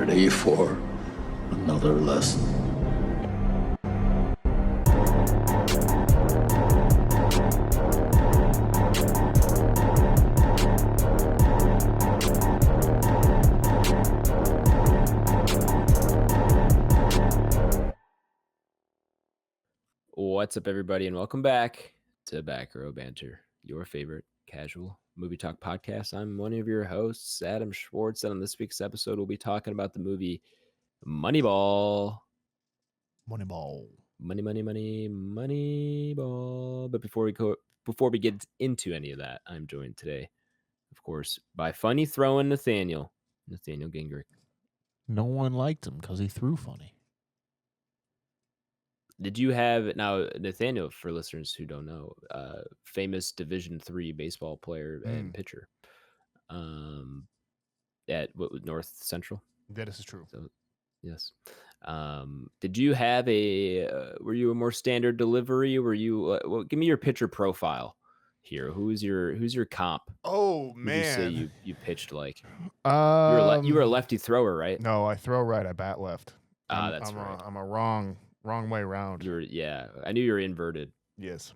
ready for another lesson? What's up, everybody, and welcome back to Back Row Banter, your favorite casual movie talk podcast. I'm one of your hosts, Adam Schwartz, and on this week's episode, we'll be talking about the movie Moneyball. Moneyball. Moneyball. But before we get into any of that, I'm joined today, of course, by funny throwing Nathaniel Gingrich. No one liked him because he threw funny. Did you have now Nathaniel, for listeners who don't know, famous Division III baseball player and pitcher, at North Central? That is true. So, yes. Did you have were you a more standard delivery? Were you? Well, give me your pitcher profile here. Who's your comp? Oh Who man, do you say you pitched like? You you were a lefty thrower, right? No, I throw right. I bat left. That's right. I'm a wrong way round. I knew you were inverted. Yes.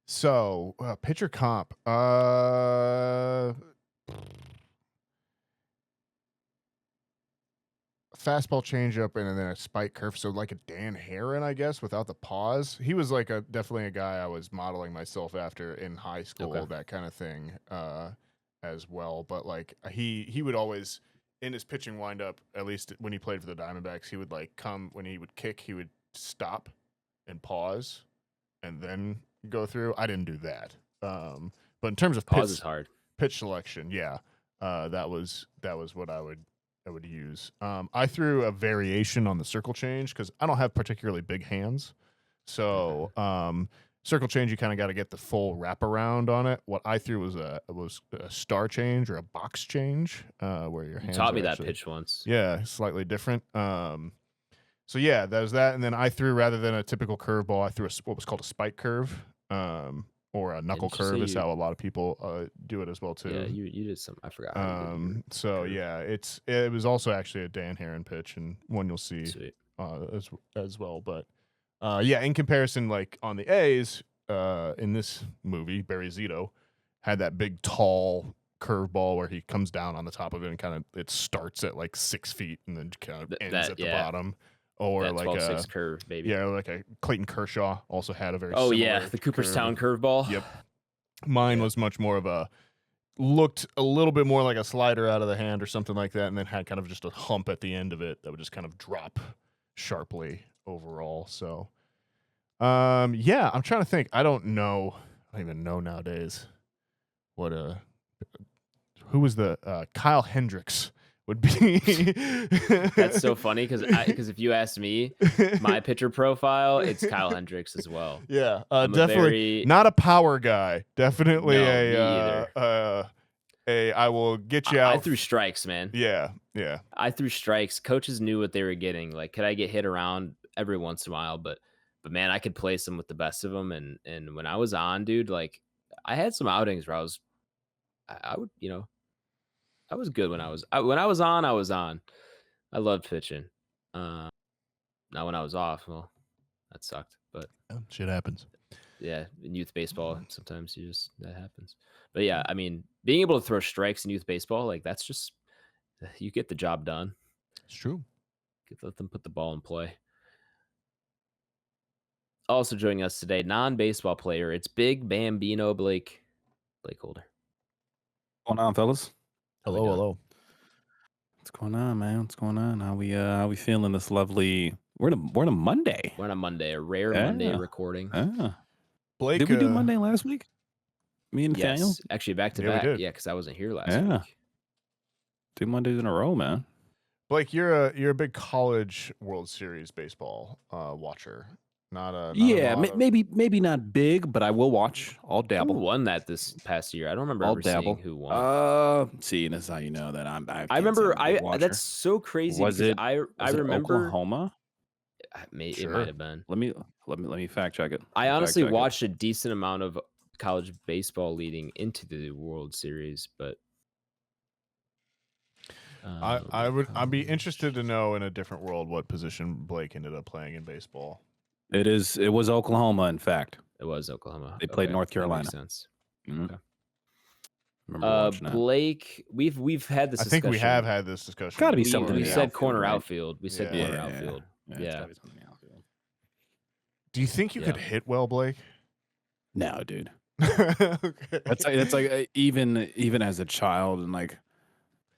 So pitcher comp. Fastball changeup and then a spike curve. So like a Dan Herron, I guess, without the pause. He was like definitely a guy I was modeling myself after in high school, that kind of thing, as well. But like he would always, in his pitching windup, at least when he played for the Diamondbacks, he would like come when he would kick, he would stop and pause and then go through. I didn't do that. But in terms of Pause is hard. Pitch selection, yeah, that was what I would use. I threw a variation on the circle change because I don't have particularly big hands. So circle change, you kind of got to get the full wraparound on it. What I threw was a star change or a box change, where your hands taught me that pitch once. Yeah, slightly different. So yeah, that was that. And then I threw, rather than a typical curveball, I threw what was called a spike curve. Or a knuckle curve is how a lot of people do it as well too. Yeah, you did some. I forgot. So yeah, it was also actually a Dan Herron pitch, and one you'll see as well. But yeah, in comparison, like on the A's, in this movie, Barry Zito had that big tall curveball where he comes down on the top of it and kind of it starts at like 6 feet and then kind of ends at the bottom. Or that like a curve, baby. Yeah, like a Clayton Kershaw also had a very the Cooperstown curveball. Yep. Mine was much more of looked a little bit more like a slider out of the hand or something like that, and then had kind of just a hump at the end of it that would just kind of drop sharply overall. So yeah, I'm trying to think. I don't even know nowadays what who was the Kyle Hendricks would be. That's so funny because if you ask me my pitcher profile, it's Kyle Hendricks as well. Yeah, definitely not a power guy. Definitely I will get you out. I threw strikes, man. Yeah. I threw strikes. Coaches knew what they were getting. Like, could I get hit around every once in a while? But man, I could place them with the best of them. And when I was on, dude, like I had some outings where I would, I was good when I was on. I was on. I loved pitching. Now when I was off, well, that sucked. But shit happens. Yeah, in youth baseball, sometimes that happens. But yeah, I mean, being able to throw strikes in youth baseball, like that's just you get the job done. It's true. Let them put the ball in play. Also joining us today, non-baseball player. It's Big Bambino BlakeHolder. What's going on, fellas? Hello. What's going on, man? What's going on? How we feeling this lovely? We're in a Monday. We're on a Monday, a rare Monday recording. Blake, did we do Monday last week? Me and Nathaniel? Yes, actually back to back. Yeah, because I wasn't here last week. 2 Mondays in a row, man. Blake, you're a big college World Series baseball watcher. Maybe not big, but I will watch. I'll dabble. Who won that this past year? I don't remember seeing who won. See, that's how you know that I remember. That's so crazy. Was it? I remember Oklahoma. It might have been. Let me fact check it. I honestly watched a decent amount of college baseball leading into the World Series, but I'd be interested to know in a different world what position Blake ended up playing in baseball. It was Oklahoma, in fact. It was Oklahoma. They played North Carolina. That makes sense. Mhm. Okay. Remember watching that. Blake, we've had this discussion. I think we have had this discussion. Gotta be we, something we in the said outfield, corner right? outfield. We said corner outfield. it's Yeah. gotta be something in the outfield. Do you think you could hit well, Blake? No, dude. Okay. That's like even as a child and like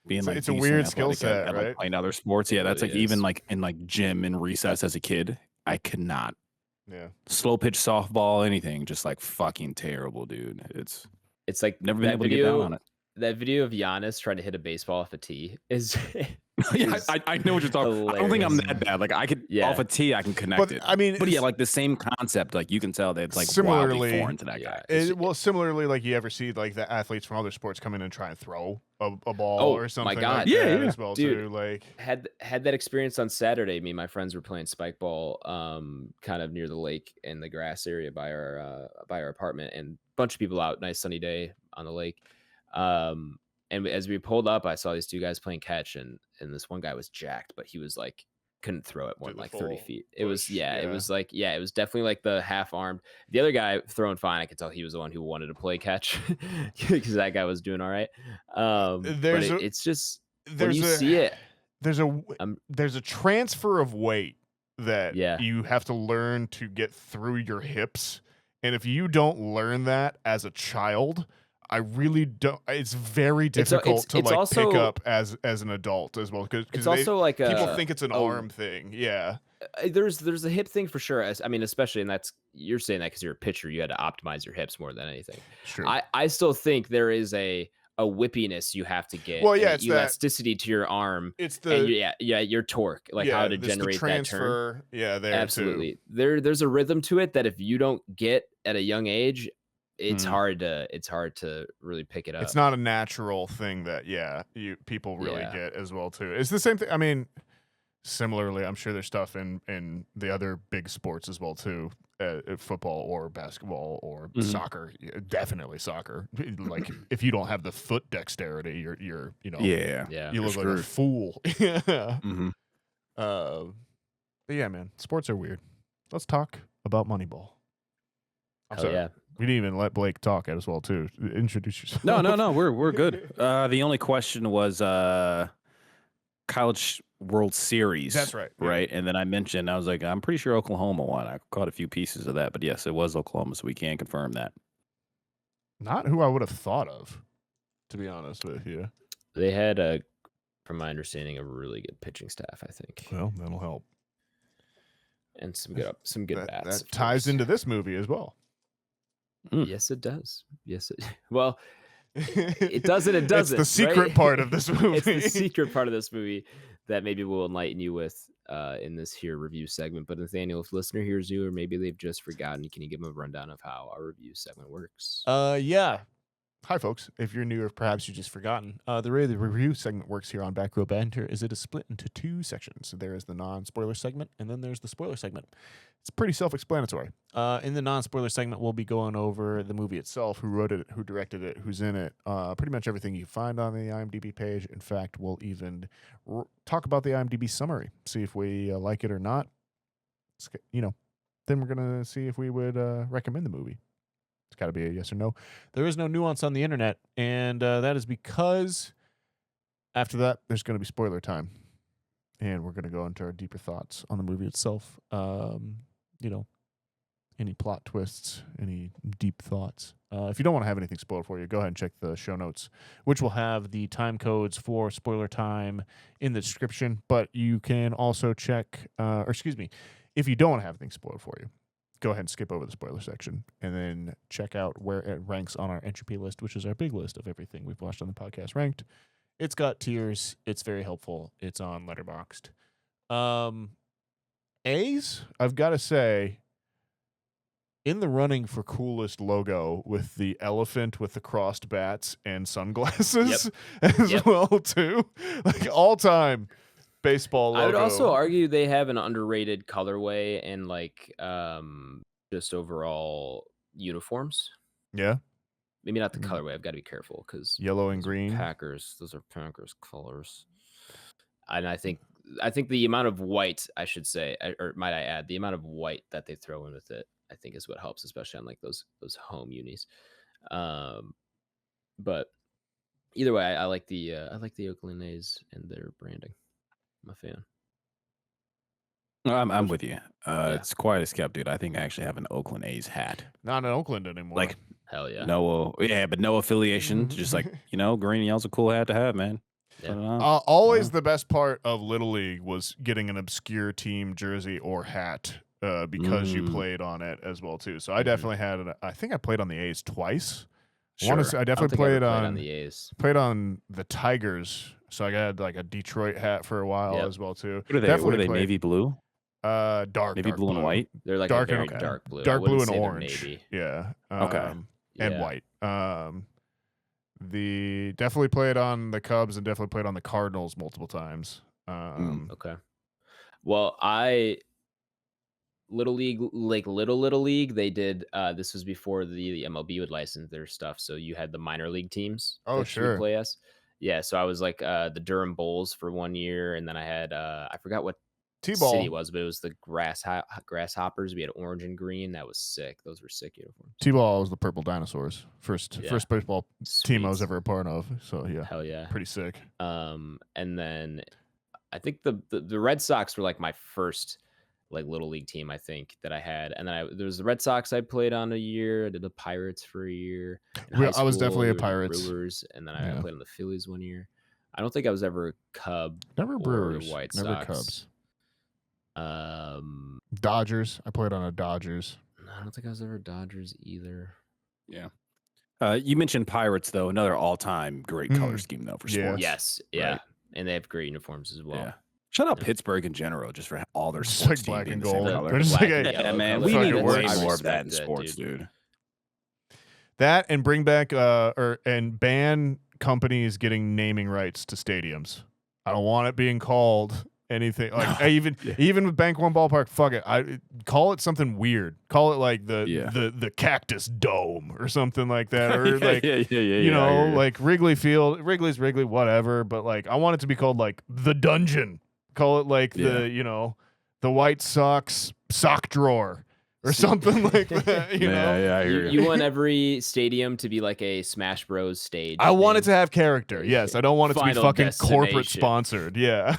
being like it's a weird skill athletic set, at, right? like, playing other sports. Yeah, that's really like even is. like in like gym and recess as a kid, I could not. Yeah. Slow pitch softball, anything, just like fucking terrible, dude. It's like never been that able to get down on it. That video of Giannis trying to hit a baseball off a tee is. Yeah, I know what you're talking. I don't think I'm that bad. Like I could off a tee, I can connect it. I mean, but yeah, like the same concept. Like you can tell that it's like similarly wildly foreign to that guy. Similarly, like you ever see like the athletes from other sports come in and try and throw a ball or something. My God. Like that as well, dude, too. Like had that experience on Saturday. Me and my friends were playing spike ball, kind of near the lake in the grass area by our apartment, and a bunch of people out. Nice sunny day on the lake. And as we pulled up, I saw these two guys playing catch, and this one guy was jacked, but he was like couldn't throw it more than like 30 feet. It was it was like it was definitely like the half armed. The other guy throwing fine. I could tell he was the one who wanted to play catch because that guy was doing all right. It's just when you see it, there's a transfer of weight that you have to learn to get through your hips, and if you don't learn that as a child, I really don't. It's very difficult to pick up as an adult as well, because it's also like people think it's an arm thing. Yeah, there's a hip thing for sure. I mean, especially, and you're saying that because you're a pitcher, you had to optimize your hips more than anything. True. I still think there is a whippiness you have to get. Well, yeah, it's elasticity to your arm. It's the your torque, like how to generate transfer, that turn. Yeah, there absolutely. Too. There's a rhythm to it that if you don't get at a young age, it's hard to really pick it up. It's not a natural thing that people really get as well too. It's the same thing. I mean, similarly, I'm sure there's stuff in the other big sports as well too, football or basketball or soccer. Definitely soccer. Like if you don't have the foot dexterity, you're you look like a fool. But yeah, man, sports are weird. Let's talk about Moneyball. I'm sorry. Yeah. We didn't even let Blake talk as well too. Introduce yourself. No, we're good. The only question was College World Series. That's right. Right, and then I was like, I'm pretty sure Oklahoma won. I caught a few pieces of that, but yes, it was Oklahoma, so we can confirm that. Not who I would have thought of, to be honest with you. They had from my understanding, a really good pitching staff. I think. Well, that'll help. And some good bats. That ties into this movie as well. Yes, it does. Well, it does and it doesn't. It's the secret part of this movie. It's the secret part of this movie that maybe we'll enlighten you with in this here review segment. But Nathaniel, if listener hears you, or maybe they've just forgotten, can you give them a rundown of how our review segment works? Yeah. Hi, folks. If you're new or perhaps you've just forgotten, the way the review segment works here on Back Row Banter is it is split into two sections. There is the non-spoiler segment, and then there's the spoiler segment. It's pretty self-explanatory. In the non-spoiler segment, we'll be going over the movie itself, who wrote it, who directed it, who's in it, pretty much everything you find on the IMDb page. In fact, we'll even talk about the IMDb summary, see if we like it or not. Then we're going to see if we would recommend the movie. It's got to be a yes or no. There is no nuance on the internet, and that is because after that, there's going to be spoiler time, and we're going to go into our deeper thoughts on the movie itself. Any plot twists, any deep thoughts. If you don't want to have anything spoiled for you, go ahead and check the show notes, which will have the time codes for spoiler time in the description. But you can also check, if you don't want to have anything spoiled for you, go ahead and skip over the spoiler section and then check out where it ranks on our Entropy list, which is our big list of everything we've watched on the podcast ranked. It's got tiers. It's very helpful. It's on Letterboxd. A's, I've got to say, in the running for coolest logo with the elephant with the crossed bats and sunglasses as well, too. Like all-time baseball logo. I would also argue they have an underrated colorway and like just overall uniforms. Yeah. Maybe not the colorway. I've got to be careful because yellow and green. Packers. Those are Packers colors. and I think the amount of white, I should say, or might I add, the amount of white that they throw in with it, I think is what helps, especially on like those home unis. But either way, I like the Oakland A's and their branding. I'm a fan. I'm with you. Yeah. It's quiet as kept, dude. I think I actually have an Oakland A's hat. Not in Oakland anymore. Like, hell yeah. but no affiliation. Just like, green and yellow's a cool hat to have, man. Yeah. Always the best part of Little League was getting an obscure team jersey or hat because you played on it as well too. So I definitely had I think I played on the A's twice. Sure. I definitely played on the A's. Played on the Tigers. So I got like a Detroit hat for a while as well too. What are they? Navy blue? Dark navy blue and white. They're like dark a very and, dark blue. Dark blue and say they're orange. navy. Yeah. Yeah. And white. Definitely played on the Cubs and definitely played on the Cardinals multiple times. Okay. Well, Little League, they did. This was before the MLB would license their stuff, so you had the minor league teams. Oh, that you sure. would play as. Yeah, so I was like the Durham Bulls for 1 year, and then I had I forgot what T-ball city it was, but it was the Grasshoppers. We had orange and green. That was sick. Those were sick uniforms. T-ball was the Purple Dinosaurs. First baseball team I was Sweet. ever a part of. So yeah, Hell yeah. pretty sick. And then I think the Red Sox were like my first like little league team, I think, that I had. And then there was the Red Sox I played on a year. I did the Pirates for a year. I was definitely a Pirates. Brewers, and then I played on the Phillies 1 year. I don't think I was ever a Cub. Never Brewers. Or White never Sox. Cubs. Um, Dodgers. I played on a Dodgers. I don't think I was ever Dodgers either. Yeah. You mentioned Pirates, though. Another all-time great color scheme, though, for sports. Yes. Yeah. Right. And they have great uniforms as well. Yeah. Shout out Pittsburgh in general, just for all their Just sports like black team and being the same gold. color. They're just like, Yeah, man, color. we need Fucking way works. more of that in Respect sports, dude. That and bring back and ban companies getting naming rights to stadiums. I don't want it being called anything like even with Bank One Ballpark. Fuck it, I call it something weird. Call it like the Cactus Dome or something like that, or like you know, like Wrigley Field. Wrigley's Wrigley, whatever. But like I want it to be called like the Dungeon. Call it like the White Sox sock drawer. Or something like that, you know. Yeah, I hear You want every stadium to be like a Smash Bros. Stage. I want it to have character. Yes, I don't want it to be Final fucking corporate destination. sponsored. Yeah.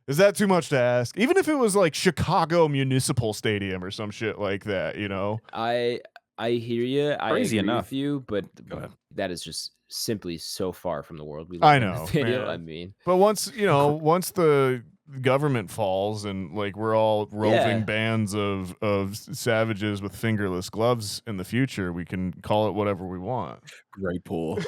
Is that too much to ask? Even if it was like Chicago Municipal Stadium or some shit like that, you know. I hear you. Crazy I agree enough. with you, but Go ahead. that is just simply so far from the world we live I in. know, Nathaniel, man. I mean, But once the government falls and like we're all roving bands of savages with fingerless gloves in the future, we can call it whatever we want. Great pool.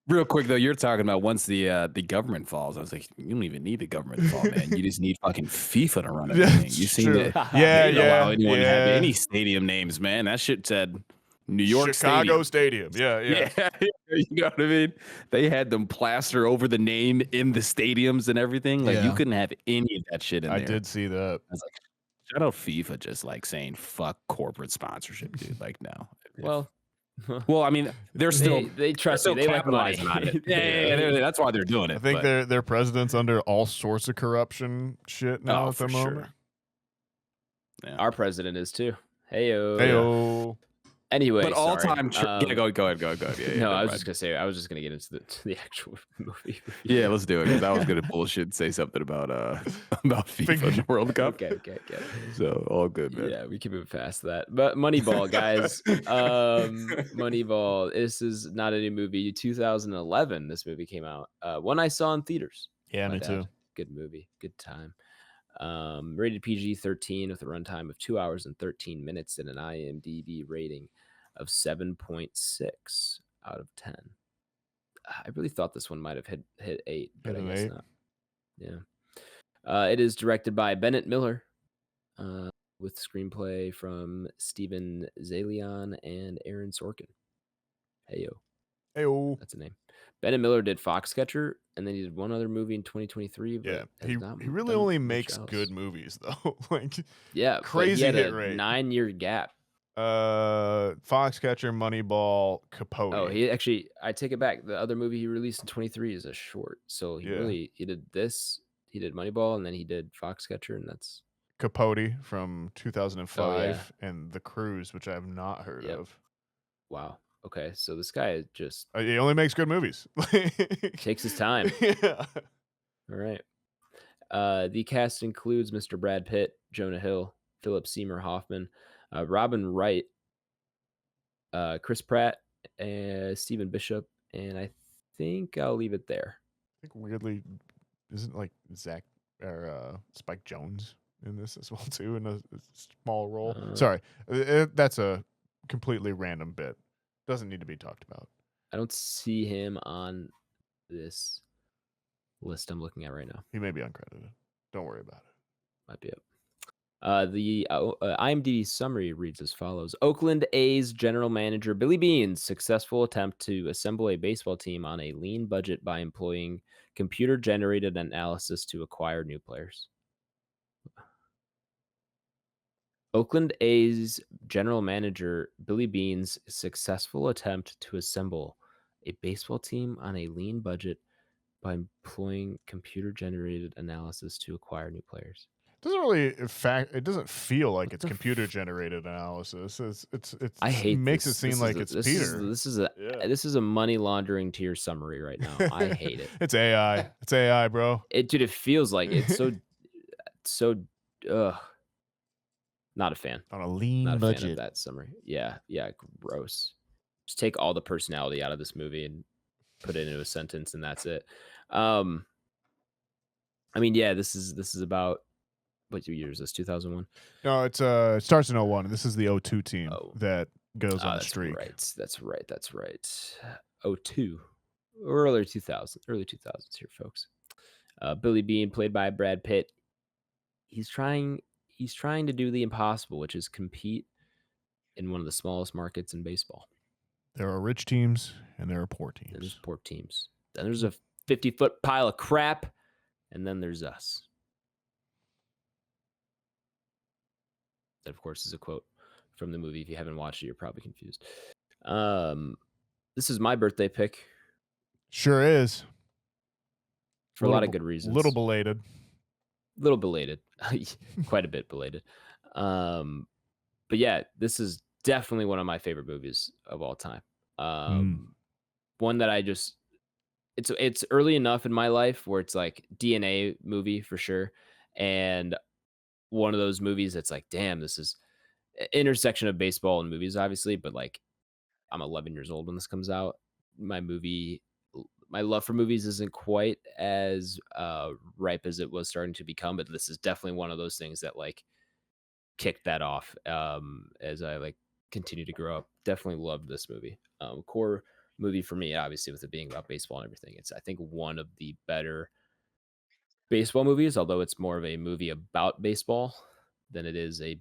Real quick though, you're talking about once the government falls. I was like, you don't even need the government to fall, man. You just need fucking FIFA to run everything. You seen true. it? Yeah, They didn't allow anyone to have yeah. any stadium names, man. That shit said New York Chicago Stadium. Yeah. You know what I mean? They had them plaster over the name in the stadiums and everything. Like you couldn't have any of that shit in there. I did see that. I was like, shout out FIFA just like saying fuck corporate sponsorship, dude. Like no. Well, I mean, they're still they trust they're you. They like capitalizing money. on it. Yeah, that's why they're doing it. I think their president's under all sorts of corruption shit now at the moment. Yeah. Our president is too. Heyo. Heyo. Anyway, but all time. sorry. Go ahead. Yeah, no, I was just gonna say. I was just gonna get into the actual movie. Yeah, let's do it because I was gonna bullshit and say something about FIFA and the World Cup. Okay. So all good, man. Yeah, we can move past that. But Moneyball, guys. Moneyball. This is not a new movie. 2011. This movie came out. One I saw in theaters. Yeah, me too. Good movie. Good time. Rated PG-13 with a runtime of 2 hours and 13 minutes and an IMDb rating of 7.6 out of 10. I really thought this one might have hit 8, but I guess not. Yeah. It is directed by Bennett Miller, with screenplay from Steven Zalian and Aaron Sorkin. Heyo. That's a name. Bennett Miller did Foxcatcher, and then he did one other movie in 2023. Yeah, but he really only makes good movies though. Like yeah, crazy he had hit a rate. 9-year gap. Foxcatcher, Moneyball, Capote. Oh, I take it back. The other movie he released in 23 is a short. So he did this, he did Moneyball, and then he did Foxcatcher, and that's Capote from 2005 and The Cruise, which I have not heard of. Wow. Okay, so this guy just he only makes good movies. takes his time. Yeah. All right. The cast includes Mr. Brad Pitt, Jonah Hill, Philip Seymour Hoffman, Robin Wright, Chris Pratt, Stephen Bishop, and I think I'll leave it there. I think weirdly, isn't like Zach or Spike Jones in this as well too in a small role? Sorry, that's a completely random bit. Doesn't need to be talked about. I don't see him on this list I'm looking at right now. He may be uncredited. Don't worry about it. Might be up. The IMDb summary reads as follows. Oakland A's general manager Billy Beane's successful attempt to assemble a baseball team on a lean budget by employing computer-generated analysis to acquire new players. Oakland A's general manager Billy Beane's successful attempt to assemble a baseball team on a lean budget by employing computer-generated analysis to acquire new players. Doesn't really, in fact, it doesn't feel like it's computer-generated analysis. It's I hate makes this. it seem like it's Peter. This is a money laundering tier summary right now. I hate it. It's AI. It's AI, bro. Dude, it feels like it's so not a fan. On a lean not a budget. fan of that summary. Yeah, gross. Just take all the personality out of this movie and put it into a sentence, and that's it. I mean, yeah, this is about what year is this? 2001? No, it's it starts in 01. And this is the 02 team that goes on the streak. That's right. 02. Early 2000s here, folks. Billy Beane, played by Brad Pitt. He's trying to do the impossible, which is compete in one of the smallest markets in baseball. There are rich teams and there are poor teams. There's poor teams. Then there's a 50-foot pile of crap, and then there's us. That, of course, is a quote from the movie. If you haven't watched it, you're probably confused. This is my birthday pick. Sure is. For a lot of good reasons. Little belated. Quite a bit belated. But yeah, this is definitely one of my favorite movies of all time. One that I just it's early enough in my life where it's like DNA movie for sure, and one of those movies that's like, damn, this is intersection of baseball and movies, obviously, but like I'm 11 years old when this comes out. My love for movies isn't quite as ripe as it was starting to become, but this is definitely one of those things that like kicked that off as I like continue to grow up. Definitely loved this movie. Core movie for me, obviously, with it being about baseball and everything. It's, I think, one of the better baseball movies, although it's more of a movie about baseball than it is a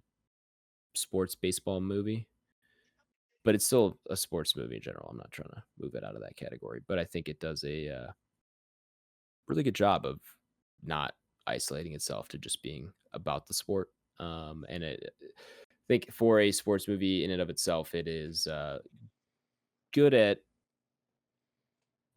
sports baseball movie. But it's still a sports movie in general. I'm not trying to move it out of that category, but I think it does a really good job of not isolating itself to just being about the sport. And I think for a sports movie in and of itself, it is good at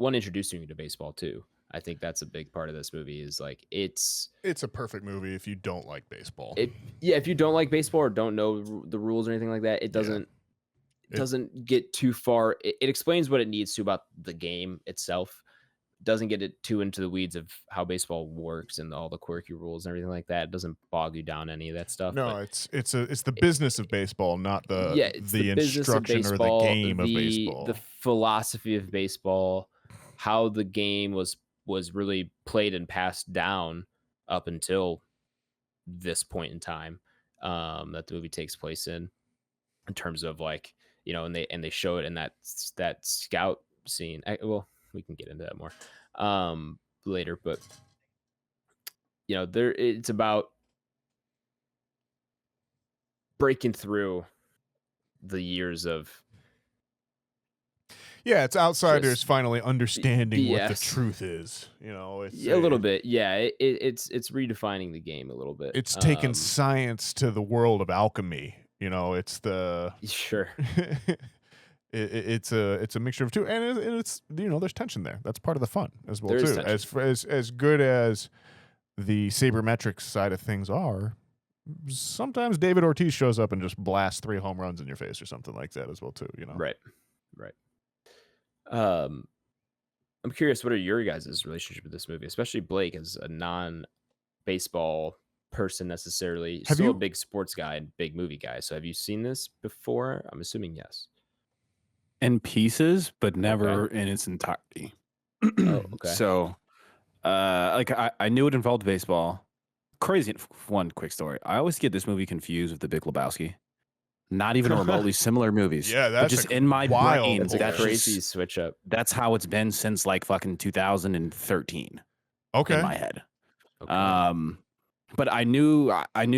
introducing you to baseball too. I think that's a big part of this movie is like it's a perfect movie if you don't like baseball. If you don't like baseball or don't know the rules or anything like that, it doesn't doesn't get too far. It explains what it needs to about the game itself. It doesn't get it too into the weeds of how baseball works and all the quirky rules and everything like that. It doesn't bog you down any of that stuff. No, it's the business of baseball, not the instruction or the game of baseball. The philosophy of baseball, how the game was really played and passed down up until this point in time that the movie takes place in terms of like, you know, and they show it in that scout scene. Well, we can get into that more later, but you know, it's about breaking through the years of it's outsiders finally understanding what the truth is. You know, it's a little bit. Yeah, it's redefining the game a little bit. It's taken science to the world of alchemy. You know, it's the Sure. it's a mixture of two, and it's you know, there's tension there. That's part of the fun as well There is too. tension. As good as the sabermetrics side of things are, sometimes David Ortiz shows up and just blasts 3 home runs in your face or something like that as well too. You know, Right. Um, I'm curious, what are your guys' relationship with this movie, especially Blake as a non-baseball person necessarily? Have Still a you- big sports guy and big movie guy. So have you seen this before? I'm assuming yes. In pieces, but never in its entirety. Oh, okay. So, like I knew it involved baseball. Crazy. One quick story. I always get this movie confused with The Big Lebowski. Not even remotely similar movies. Yeah, but that's just a in my wild brain. That's a That's crazy just, switch up. that's how it's been since like fucking 2013 okay, in my head. Okay. But I knew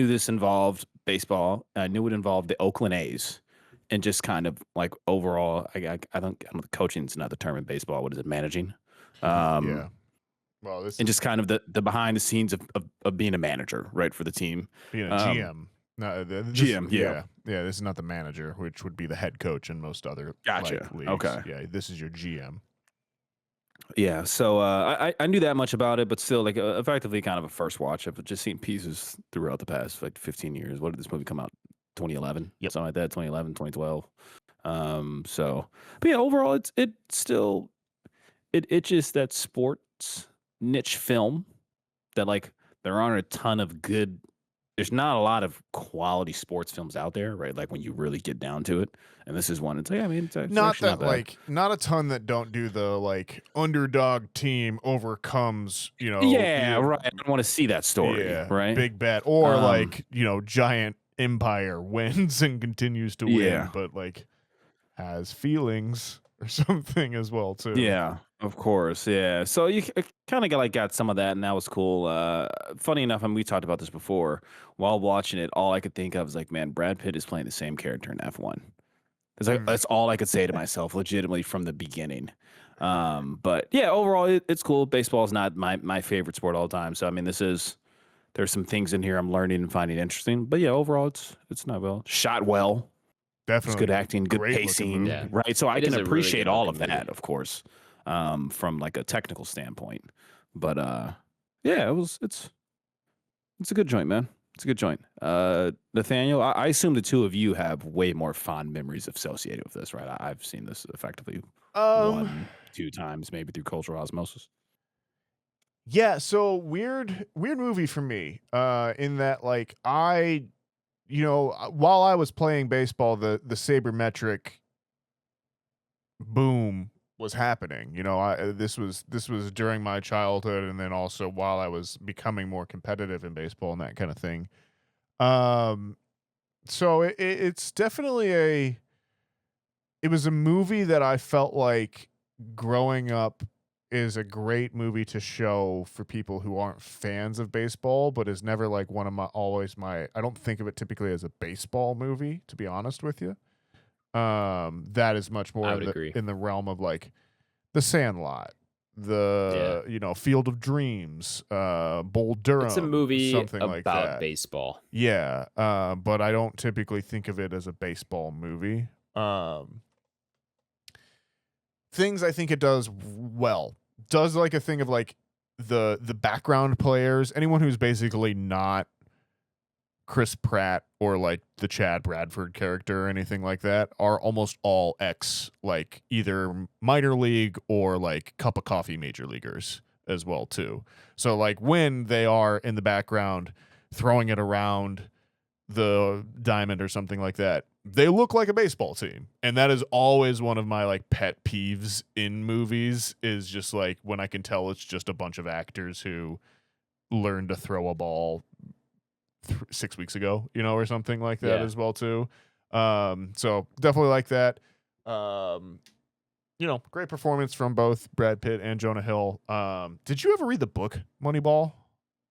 this involved baseball. I knew it involved the Oakland A's, and just kind of like overall, I don't coaching's not the term in baseball. What is it? Managing. yeah. Well, this And is just kind of the behind the scenes of being a manager, right, for the team. being a GM. No, GM, yeah. This is not the manager, which would be the head coach in most other Gotcha. like, leagues. Okay. Yeah, this is your GM. Yeah, so I knew that much about it, but still, like, effectively kind of a first watch. I've just seen pieces throughout the past, like, 15 years. What did this movie come out? 2011? Yep. Something like that, 2011, 2012. But yeah, overall, it's still, it just that sports niche film that, like, there aren't a ton of good, there's not a lot of quality sports films out there, right? Like, when you really get down to it. And this is one. It's like, I mean, it's Not actually that bad. like not a ton that don't do the like underdog team overcomes, you know, Yeah, right. I don't want to see that story, yeah, right? big bet, or Um, like, you know, giant empire wins and continues to win, Yeah. but like has feelings or something as well too. Yeah, of course. Yeah. So you kind of got some of that, and that was cool. Funny enough, and we talked about this before. While watching it, all I could think of was like, man, Brad Pitt is playing the same character in F1. It's like that's all I could say to myself, legitimately from the beginning. But yeah, overall, it's cool. Baseball is not my favorite sport all the time. So I mean, there's some things in here I'm learning and finding interesting. But yeah, overall, it's not well shot well. It's Definitely good acting, good great looking pacing, movie. Yeah. right? So I It is can a really appreciate good all of looking that, movie. of course, from like a technical standpoint. But yeah, it's a good joint, man. It's a good joint. Nathaniel, I assume the two of you have way more fond memories associated with this, right? I've seen this effectively 1, 2 times, maybe through cultural osmosis. Yeah, so weird movie for me. In that like I, you know, while I was playing baseball, the sabermetric boom was happening. You know, this was during my childhood, and then also while I was becoming more competitive in baseball and that kind of thing. So it's definitely it was a movie that I felt like growing up is a great movie to show for people who aren't fans of baseball, but is never like one of my I don't think of it typically as a baseball movie, to be honest with you. That is much more I would agree. in the realm of like The Sandlot, the you know, Field of Dreams, Bull Durham. It's a movie something about like that. baseball. Yeah, but I don't typically think of it as a baseball movie. Things I think it does well. Does like a thing of like the background players, anyone who's basically not Chris Pratt or like the Chad Bradford character or anything like that, are almost all ex like either minor league or like cup of coffee major leaguers as well too. So like when they are in the background throwing it around the diamond or something like that, they look like a baseball team. And that is always one of my like pet peeves in movies, is just like when I can tell it's just a bunch of actors who learned to throw a ball 6 weeks ago, you know, or something like that as well too. So definitely like that. You know, great performance from both Brad Pitt and Jonah Hill. Did you ever read the book Moneyball,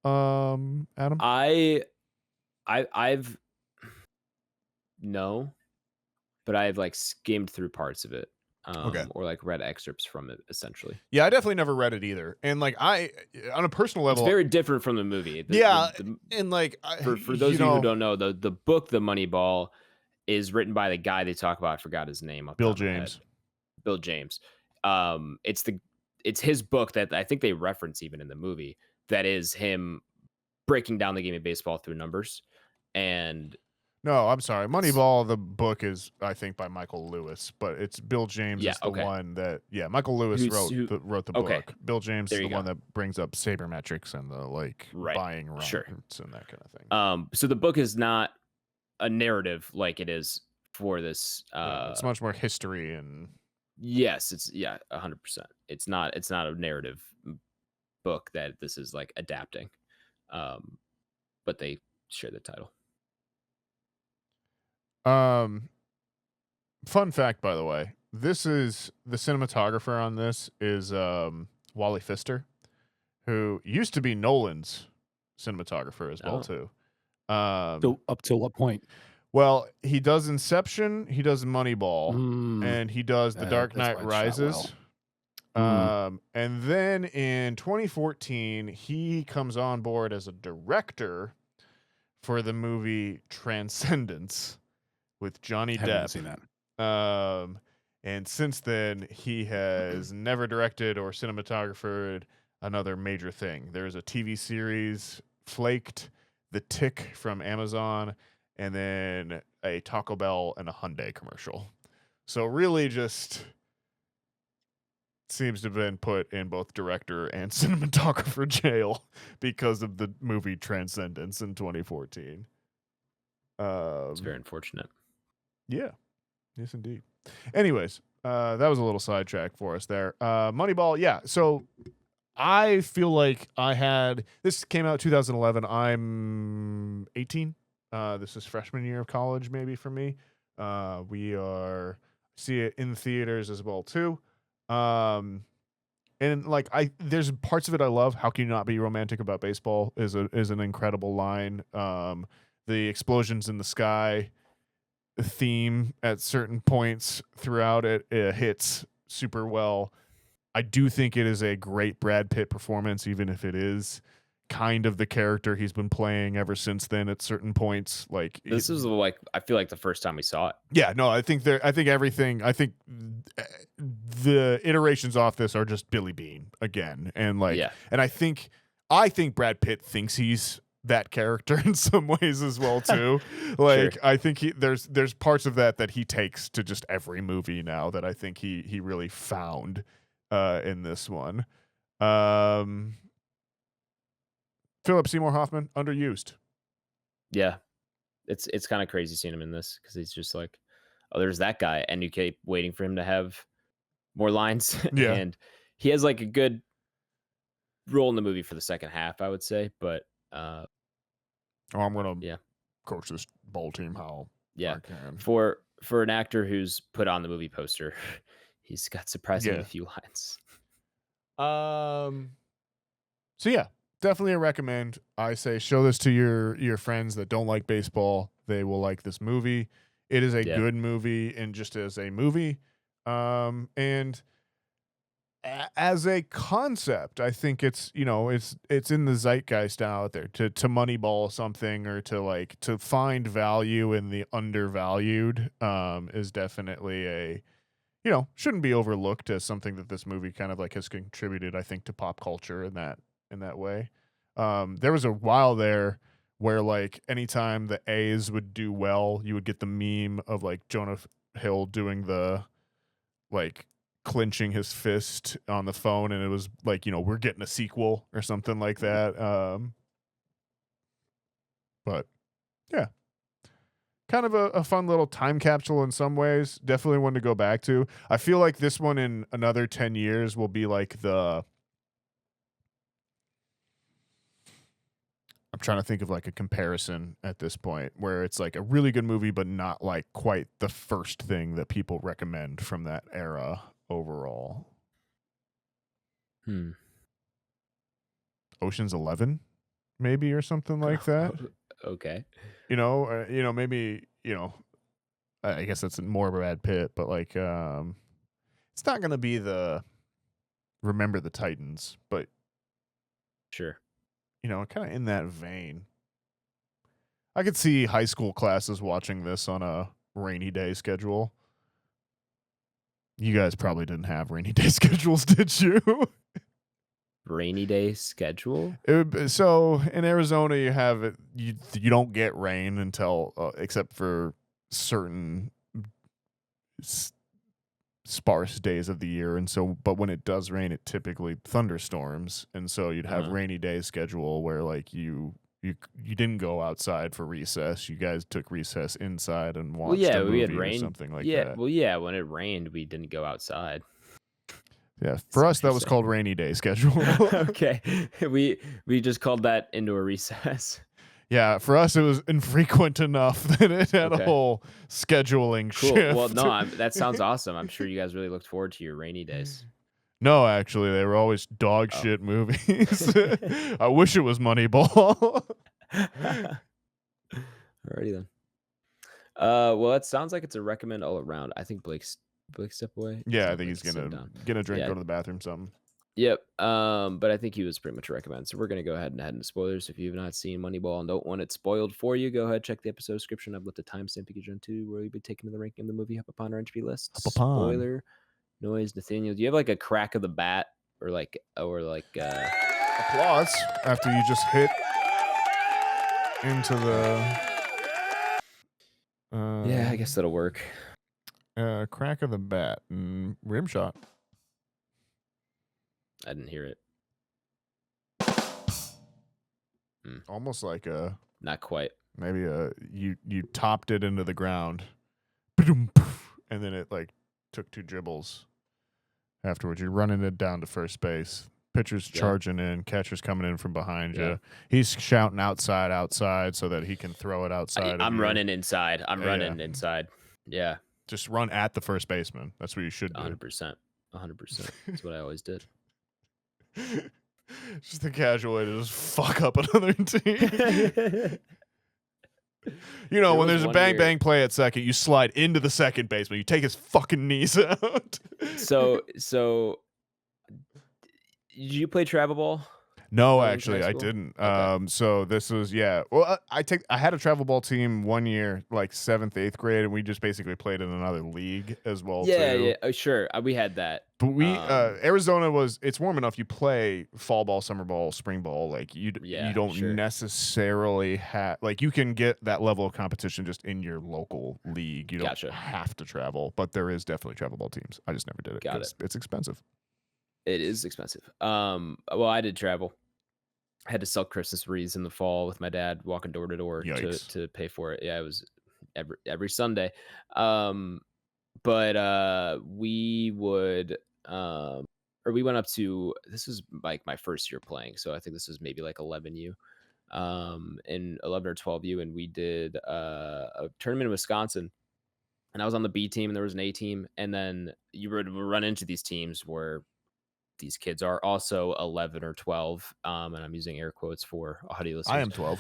Adam? I've no, but I've like skimmed through parts of it. Okay. Or like read excerpts from it, essentially. Yeah, I definitely never read it either. And like I, on a personal level, It's very different from the movie. And like For those of you who don't know, the book, The Moneyball, is written by the guy they talk about. I forgot his name. Off the Bill top of my head. James. Bill James. It's his book that I think they reference even in the movie. That is him breaking down the game of baseball through numbers. And No, I'm sorry. Moneyball, the book is, I think, by Michael Lewis, but it's Bill James Yeah, is the okay. one that, Michael Lewis wrote the okay. book. Bill James There is you the go. one that brings up sabermetrics and the Right. buying runs Sure. and that kind of thing. So the book is not a narrative like it is for this. It's much more history and Yes, it's 100%. It's not a narrative book that this is like adapting. But they share the title. Fun fact, by the way, this is the cinematographer on this is Wally Pfister, who used to be Nolan's cinematographer as well too. So up to what point? Well, he does Inception, he does Moneyball, and he does The Dark that's Knight why it's shot Rises. well. And then in 2014, he comes on board as a director for the movie Transcendence with Johnny Haven't Depp. seen that. And since then, he has never directed or cinematographed another major thing. There's a TV series, Flaked, The Tick from Amazon, and then a Taco Bell and a Hyundai commercial. So really just seems to have been put in both director and cinematographer jail because of the movie Transcendence in 2014. It's very unfortunate. Yeah. Yes, indeed. Anyways, that was a little sidetrack for us there. Moneyball, yeah. So I feel like this came out 2011. I'm 18. This is freshman year of college, maybe for me. We see it in theaters as well too. And like there's parts of it I love. How can you not be romantic about baseball is an incredible line. The explosions in the sky theme at certain points throughout it hits super well. I do think it is a great Brad Pitt performance, even if it is kind of the character he's been playing ever since then at certain points. Like This is like, I feel like the first time we saw it. Yeah, no, I think the iterations off this are just Billy Bean again. And like, and I think Brad Pitt thinks he's that character in some ways as well too. Like, sure. I think there's parts of that he takes to just every movie now that I think he really found in this one. Philip Seymour Hoffman, underused. Yeah. It's kind of crazy seeing him in this because he's just like, oh, there's that guy, and you keep waiting for him to have more lines. Yeah. And he has like a good role in the movie for the second half, I would say. But I'm gonna coach this ball team how I can. For an actor who's put on the movie poster, he's got surprisingly few lines. So yeah, definitely a recommend. I say show this to your friends that don't like baseball. They will like this movie. It is a good movie, and just as a movie, and as a concept, I think it's it's in the zeitgeist now out there to Moneyball something, or to find value in the undervalued is definitely a shouldn't be overlooked as something that this movie kind of like has contributed, I think, to pop culture in that way. There was a while there where like anytime the A's would do well, you would get the meme of like Jonah Hill doing the like clenching his fist on the phone, and it was like, we're getting a sequel or something like that. But yeah, kind of a fun little time capsule in some ways. Definitely one to go back to. I feel like this one in another 10 years will be like I'm trying to think of like a comparison at this point where it's like a really good movie, but not like quite the first thing that people recommend from that era overall. Ocean's 11, maybe, or something like that. Okay. Maybe, I guess that's more Brad Pitt, but like, it's not going to be the Remember the Titans, but sure. Kind of in that vein. I could see high school classes watching this on a rainy day schedule. You guys probably didn't have rainy day schedules, did you? Rainy day schedule? So in Arizona, you have it. You don't get rain until except for certain sparse days of the year, and so but when it does rain, it typically thunderstorms, and so you'd have rainy day schedule where like you didn't go outside for recess. You guys took recess inside and watched a movie we had or rain. something like Yeah, that. well, yeah, when it rained, we didn't go outside. Yeah, for us that was called rainy day schedule. Okay, we just called that indoor recess. Yeah, for us it was infrequent enough that it had a whole scheduling shift. Well, no, that sounds awesome. I'm sure you guys really looked forward to your rainy days. No, actually, they were always dog shit movies. I wish it was Moneyball. Alrighty then. Well, it sounds like it's a recommend all around. I think Blake step away. Yeah, I think he's gonna get a drink, go to the bathroom, something. Yep. But I think he was pretty much a recommend. So we're gonna go ahead and head into spoilers. If you've not seen Moneyball and don't want it spoiled for you, go ahead, check the episode description. I've left the timestamp you can jump to where you'll be taken to the ranking of the movie up upon our Entropy list. Spoiler noise. Nathaniel, do you have like a crack of the bat or like applause after you just hit into the yeah, I guess that'll work. Crack of the bat and rim shot. I didn't hear it. Almost like a not quite. Maybe you topped it into the ground, and then it like took 2 dribbles. Afterwards, you're running it down to first base. Pitcher's charging in, catcher's coming in from behind you. He's shouting outside, so that he can throw it outside. I'm running inside. I'm running inside. Yeah. Just run at the first baseman. That's what you should do. 100%. 100%. That's what I always did. Just the casual way to just fuck up another team. You know, when there's a bang play at second, you slide into the second baseman. You take his fucking knees out. So did you play travel ball? No, actually, I didn't. Okay. So this was Well, I had a travel ball team one year, like 7th, 8th grade, and we just basically played in another league as well. Yeah. Oh, sure. We had that. But we Arizona it's warm enough. You play fall ball, summer ball, spring ball. Like you don't necessarily have you can get that level of competition just in your local league. You don't have to travel, but there is definitely travel ball teams. I just never did it. It's expensive. It is expensive. Well, I did travel. I had to sell Christmas wreaths in the fall with my dad, walking door to door to pay for it. Yeah, it was every Sunday. But we would we went up to, this was like my first year playing, so I think this was maybe like 11U, and 11 or 12U, and we did a tournament in Wisconsin, and I was on the B team, and there was an A team, and then you would run into these teams where these kids are also 11 or 12, and I'm using air quotes for audio listeners. I am 12.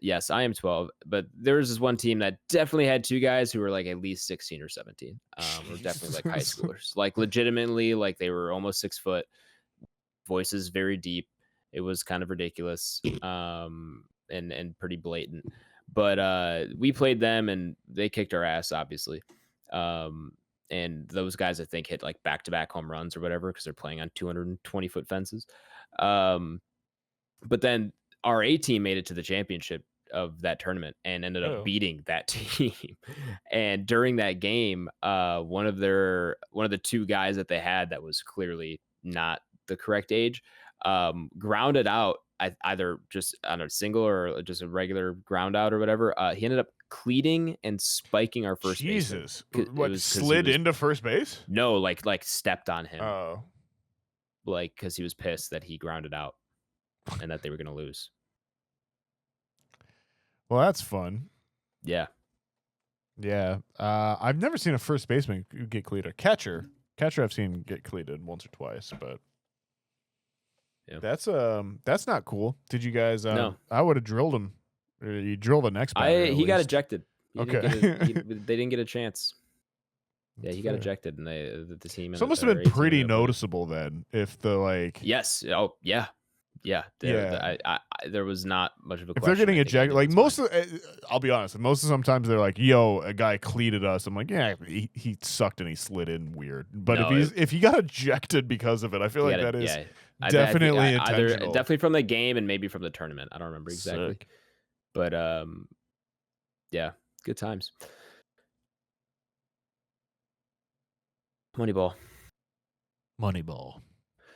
Yes, I am 12, but there was this one team that definitely had 2 guys who were like at least 16 or 17. Were definitely like high schoolers, like legitimately, like they were almost 6 foot, voices very deep. It was kind of ridiculous, and pretty blatant. But we played them, and they kicked our ass, obviously. And those guys, I think, hit like back-to-back home runs or whatever because they're playing on 220-foot fences. But then our A team made it to the championship of that tournament and ended up beating that team. And during that game, one of the 2 guys that they had that was clearly not the correct age, grounded out either just on a single or just a regular ground out or whatever. He ended up cleating and spiking our first baseman. Jesus. What, slid into first base? No, like stepped on him. Oh. Like, because he was pissed that he grounded out and that they were going to lose. Well, that's fun. Yeah. Yeah. I've never seen a first baseman get cleated. Catcher I've seen get cleated once or twice, but that's not cool. Did you guys? No. I would have drilled him. You drill the next batter. He got ejected. They didn't get a chance. Yeah, he got ejected, and the team. So it must have been pretty noticeable then. If the Yes. Oh, yeah. Yeah, there was not much of a If question. they're getting I think ejected, like it's most fine. of, I'll be honest, most of sometimes they're like, "Yo, a guy cleated us." I'm like, "Yeah, he sucked and he slid in weird." But No, if he got ejected because of it, I feel You like gotta- that is yeah. I think definitely either intentional. definitely from the game and maybe from the tournament. I don't remember exactly, Sick. but yeah, good times. Moneyball.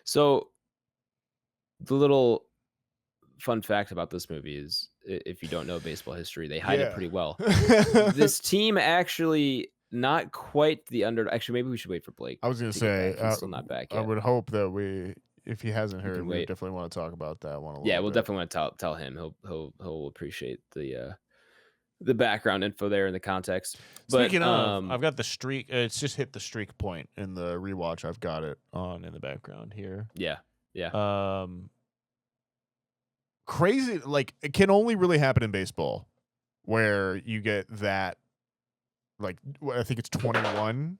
So the little fun fact about this movie is, if you don't know baseball history, they hide it pretty well. This team actually not quite the under. Actually, maybe we should wait for Blake. I was gonna to get say, back. He's still not back I yet. would hope that if he hasn't heard, can we wait. definitely want to talk about that one a little Yeah, we'll bit. definitely want to tell him. He'll appreciate the background info there and the context. But, Speaking of, I've got the streak. It's just hit the streak point in the rewatch. I've got it on in the background here. Yeah. Crazy, like it can only really happen in baseball, where you get that. Like I think it's 21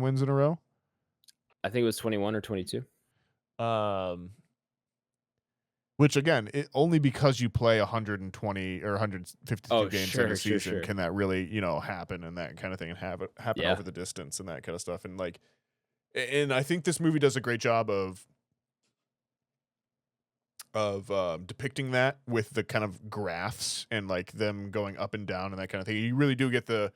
wins in a row. I think it was 21 or 22. Which again, only because you play 120 or 152 games in a season can that really, happen and that kind of thing, and happen over the distance and that kind of stuff. And and I think this movie does a great job of depicting that with the kind of graphs and like them going up and down and that kind of thing. You really do get the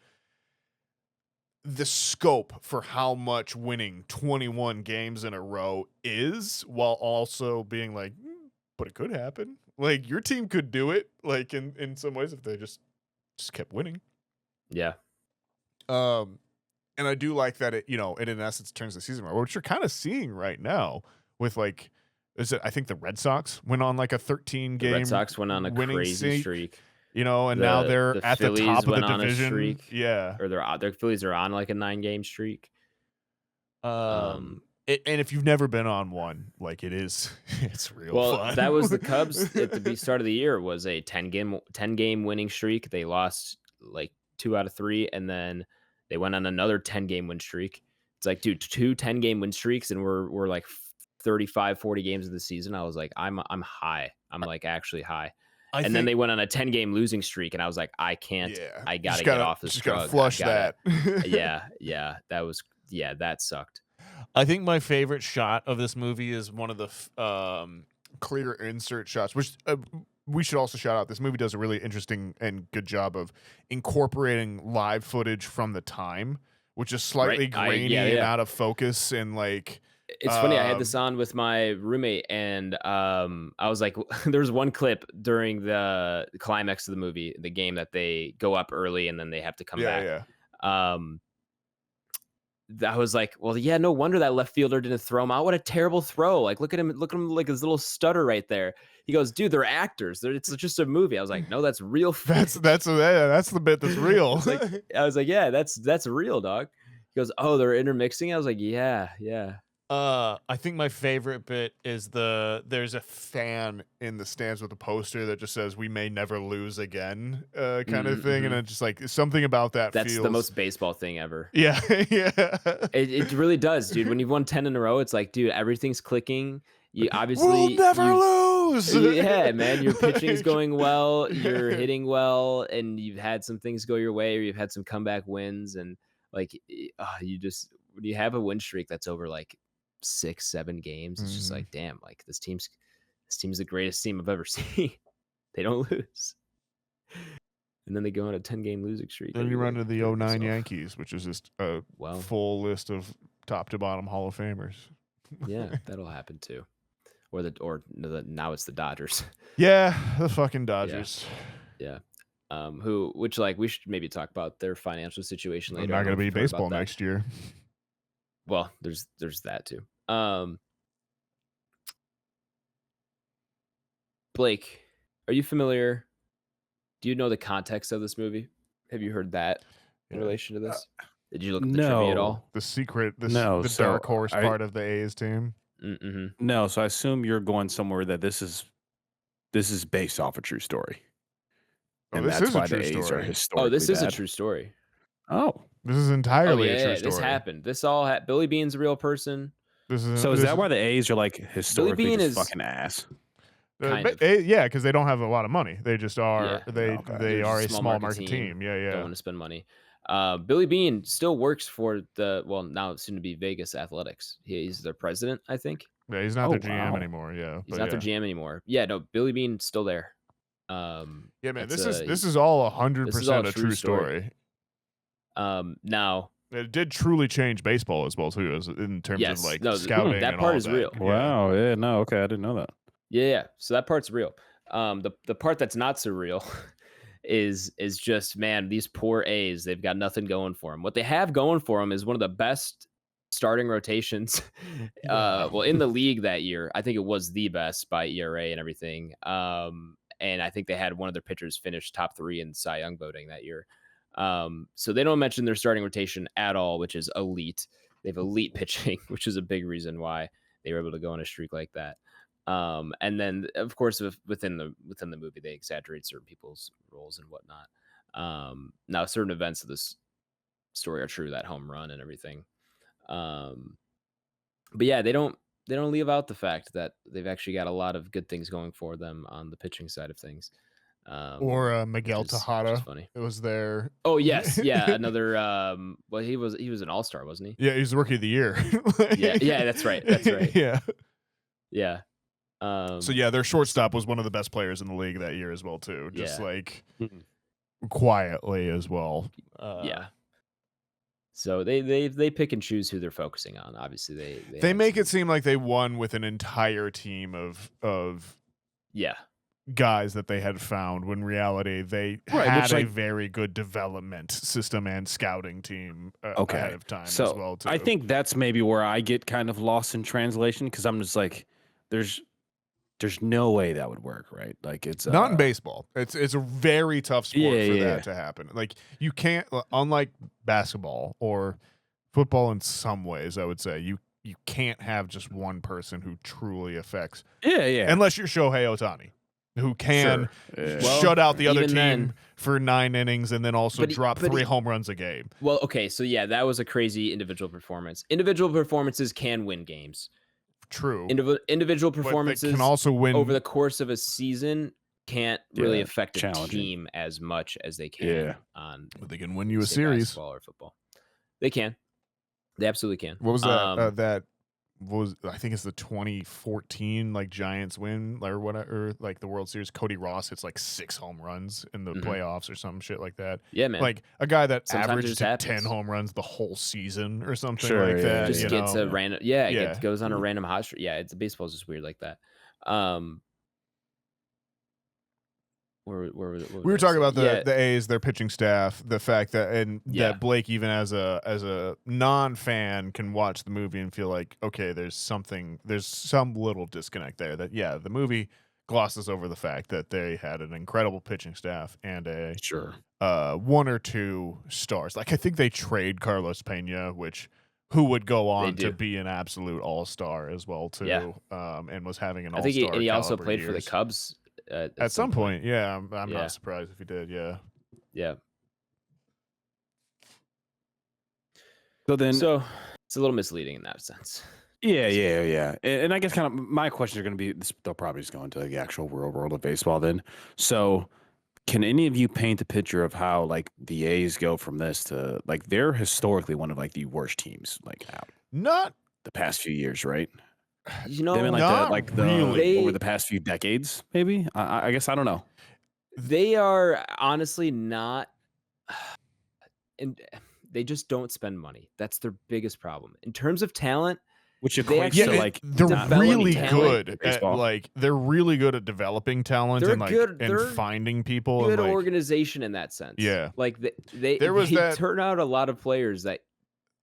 scope for how much winning 21 games in a row is, while also being like, but it could happen. Like your team could do it. Like in some ways, if they just kept winning. Yeah. And I do like that it in essence turns the season around, which you're kind of seeing right now with like, I think the Red Sox went on like a 13 game. The Red Sox went on a crazy streak. And now they're at the top of the division. Yeah. Or their Phillies are on like a 9-game streak. And if you've never been on one, like it's real fun. That was the Cubs at the start of the year, was a 10-game winning streak. They lost like 2 out of 3, and then they went on another 10-game win streak. It's like, dude, 2 10-game win streaks, and we're like 35, 40 games of the season. I was like, I'm high. I'm like actually high. And then they went on a 10-game losing streak, and I was like, I can't. Yeah. I gotta get off this drug. Gotta flush that. Yeah. That sucked. I think my favorite shot of this movie is one of the clear insert shots, which we should also shout out. This movie does a really interesting and good job of incorporating live footage from the time, which is slightly grainy and out of focus, and like. It's funny. I had this on with my roommate, and I was like, there was one clip during the climax of the movie, the game that they go up early and then they have to come back. Yeah. I was like, well, yeah, no wonder that left fielder didn't throw him out. What a terrible throw! Like, look at him like his little stutter right there. He goes, dude, they're actors. It's just a movie. I was like, no, that's real. That's the bit that's real. I was like, yeah, that's real, dog. He goes, oh, they're intermixing. I was like, yeah. I think my favorite bit is there's a fan in the stands with a poster that just says "We may never lose again" kind of thing, and it's just like something about that. That's the most baseball thing ever. Yeah. It really does, dude. When you've won 10 in a row, it's like, dude, everything's clicking. You obviously we'll never lose. Yeah, man, your pitching's going well, you're hitting well, and you've had some things go your way, or you've had some comeback wins, and like you just, when you have a win streak that's over like 6-7 games, it's just like, damn, like this team's the greatest team I've ever seen. They don't lose, and then they go on a 10-game losing streak. Then you run to the 09 Yankees, which is just a full list of top to bottom Hall of Famers. Yeah, that'll happen too. Or now it's the Dodgers. Yeah, the fucking Dodgers. Yeah. Which like we should maybe talk about their financial situation later. They're not going to be baseball next year. Well, there's that too. Blake, are you familiar? Do you know the context of this movie? Have you heard that in relation to this? Did you look at the trivia at all? The secret, the dark horse part of the A's team. Mm-hmm. No, so I assume you're going somewhere that this is based off a true story. And this that's is why the A's are historically this is bad. a true story. Oh, this is entirely a true story. This happened. This all Billy Beane's a real person. Is that why the A's are like historically Beane just is fucking ass? Kind of. Yeah, because they don't have a lot of money. They just are. Yeah. They Okay. they They're are a just a small market team. Don't Yeah. want to spend money. Billy Bean still works for now soon to be Vegas Athletics. He's their president, I think. Yeah, he's not Oh, their GM wow. anymore. Yeah, He's but not their GM anymore. Yeah, no, Billy Bean's still there. Yeah, man, that's this is all 100% this is all a true story. Now, It did truly change baseball as well too, as in terms yes, of like no, scouting. that and part all is that. real. Yeah. Wow. Yeah. No. Okay. I didn't know that. Yeah. So that part's real. The part that's not so real is just, man, these poor A's, they've got nothing going for them. What they have going for them is one of the best starting rotations well in the league that year. I think it was the best by ERA and everything. And I think they had one of their pitchers finish top 3 in Cy Young voting that year. So they don't mention their starting rotation at all, which is elite. They have elite pitching, which is a big reason why they were able to go on a streak like that. And then of course within the movie they exaggerate certain people's roles and whatnot. Now certain events of this story are true, that home run and everything. But yeah, they don't leave out the fact that they've actually got a lot of good things going for them on the pitching side of things. Or Miguel which is Tejada. funny. It was there. Oh yes, yeah, another. Well, he was an all-star, wasn't he? Yeah, he's the rookie of the year. yeah, that's right. Yeah. Yeah. So yeah, their shortstop was one of the best players in the league that year as well too. Just Yeah. like Mhm. quietly as well. Yeah. So they pick and choose who they're focusing on. Obviously, They have make some- it seem like they won with an entire team of Yeah. guys that they had found, when in reality they Right, had which, a like- very good development system and scouting team Okay. ahead of time So as well too. I think that's maybe where I get kind of lost in translation, because I'm just like, there's no way that would work, right? Like it's not in baseball. It's a very tough sport Yeah, for yeah. that to happen. Like you can't, unlike basketball or football in some ways, I would say you can't have just one person who truly affects, Yeah. unless you're Shohei Ohtani, who can Sure. Yeah. Well, shut out the other even team then- for 9 innings and then also But drop but 3 home runs a game. Well, okay, so yeah, that was a crazy individual performance. Individual performances can win games. True. Individual But they performances can also win over the course of a season can't really Yeah, affect a challenging. team as much as they can Yeah. on but they can win you a say, series. basketball or football. They can. They absolutely can. What was that? That was, I think it's the 2014 like Giants win or whatever, like the World Series. Cody Ross hits like 6 home runs in the Mhm. playoffs or some shit like that. Yeah, man. Like a guy that Sometimes it averaged just 10 happens. home runs the whole season or something Sure, like yeah, that. just you gets know? a random. Yeah, Yeah. goes on a random hot streak. Yeah, baseball's just weird like that. What was We were I talking saying? about the A's, their pitching staff, the fact that Yeah. that Blake, even as a non-fan, can watch the movie and feel like, okay, there's some little disconnect there. That the movie glosses over the fact that they had an incredible pitching staff and a Sure. 1 or 2 stars. Like I think they trade Carlos Pena, who would go on do. to be an absolute all-star as well too. Yeah. And was having an I all-star. think he also caliber played for the years. Cubs At some point. Yeah, I'm Yeah. not surprised if he did. Yeah. Yeah. So then, So it's a little misleading in that sense. yeah. And I guess kind of my questions are going to be, they'll probably just go into the actual real world of baseball then. So can any of you paint a picture of how like the A's go from this to, like, they're historically one of like the worst teams like out Not the past few years, right? You know, They've been not like the really. over the past few decades, maybe. I guess I don't know. they are honestly not, and they just don't spend money. That's their biggest problem in terms of talent. Which They equates actually- to Yeah, like they're developing really talent good in at baseball. they're really good at developing talent They're and like good- and they're finding people Good and like organization in that sense. Yeah. like they There was they that- turn out a lot of players that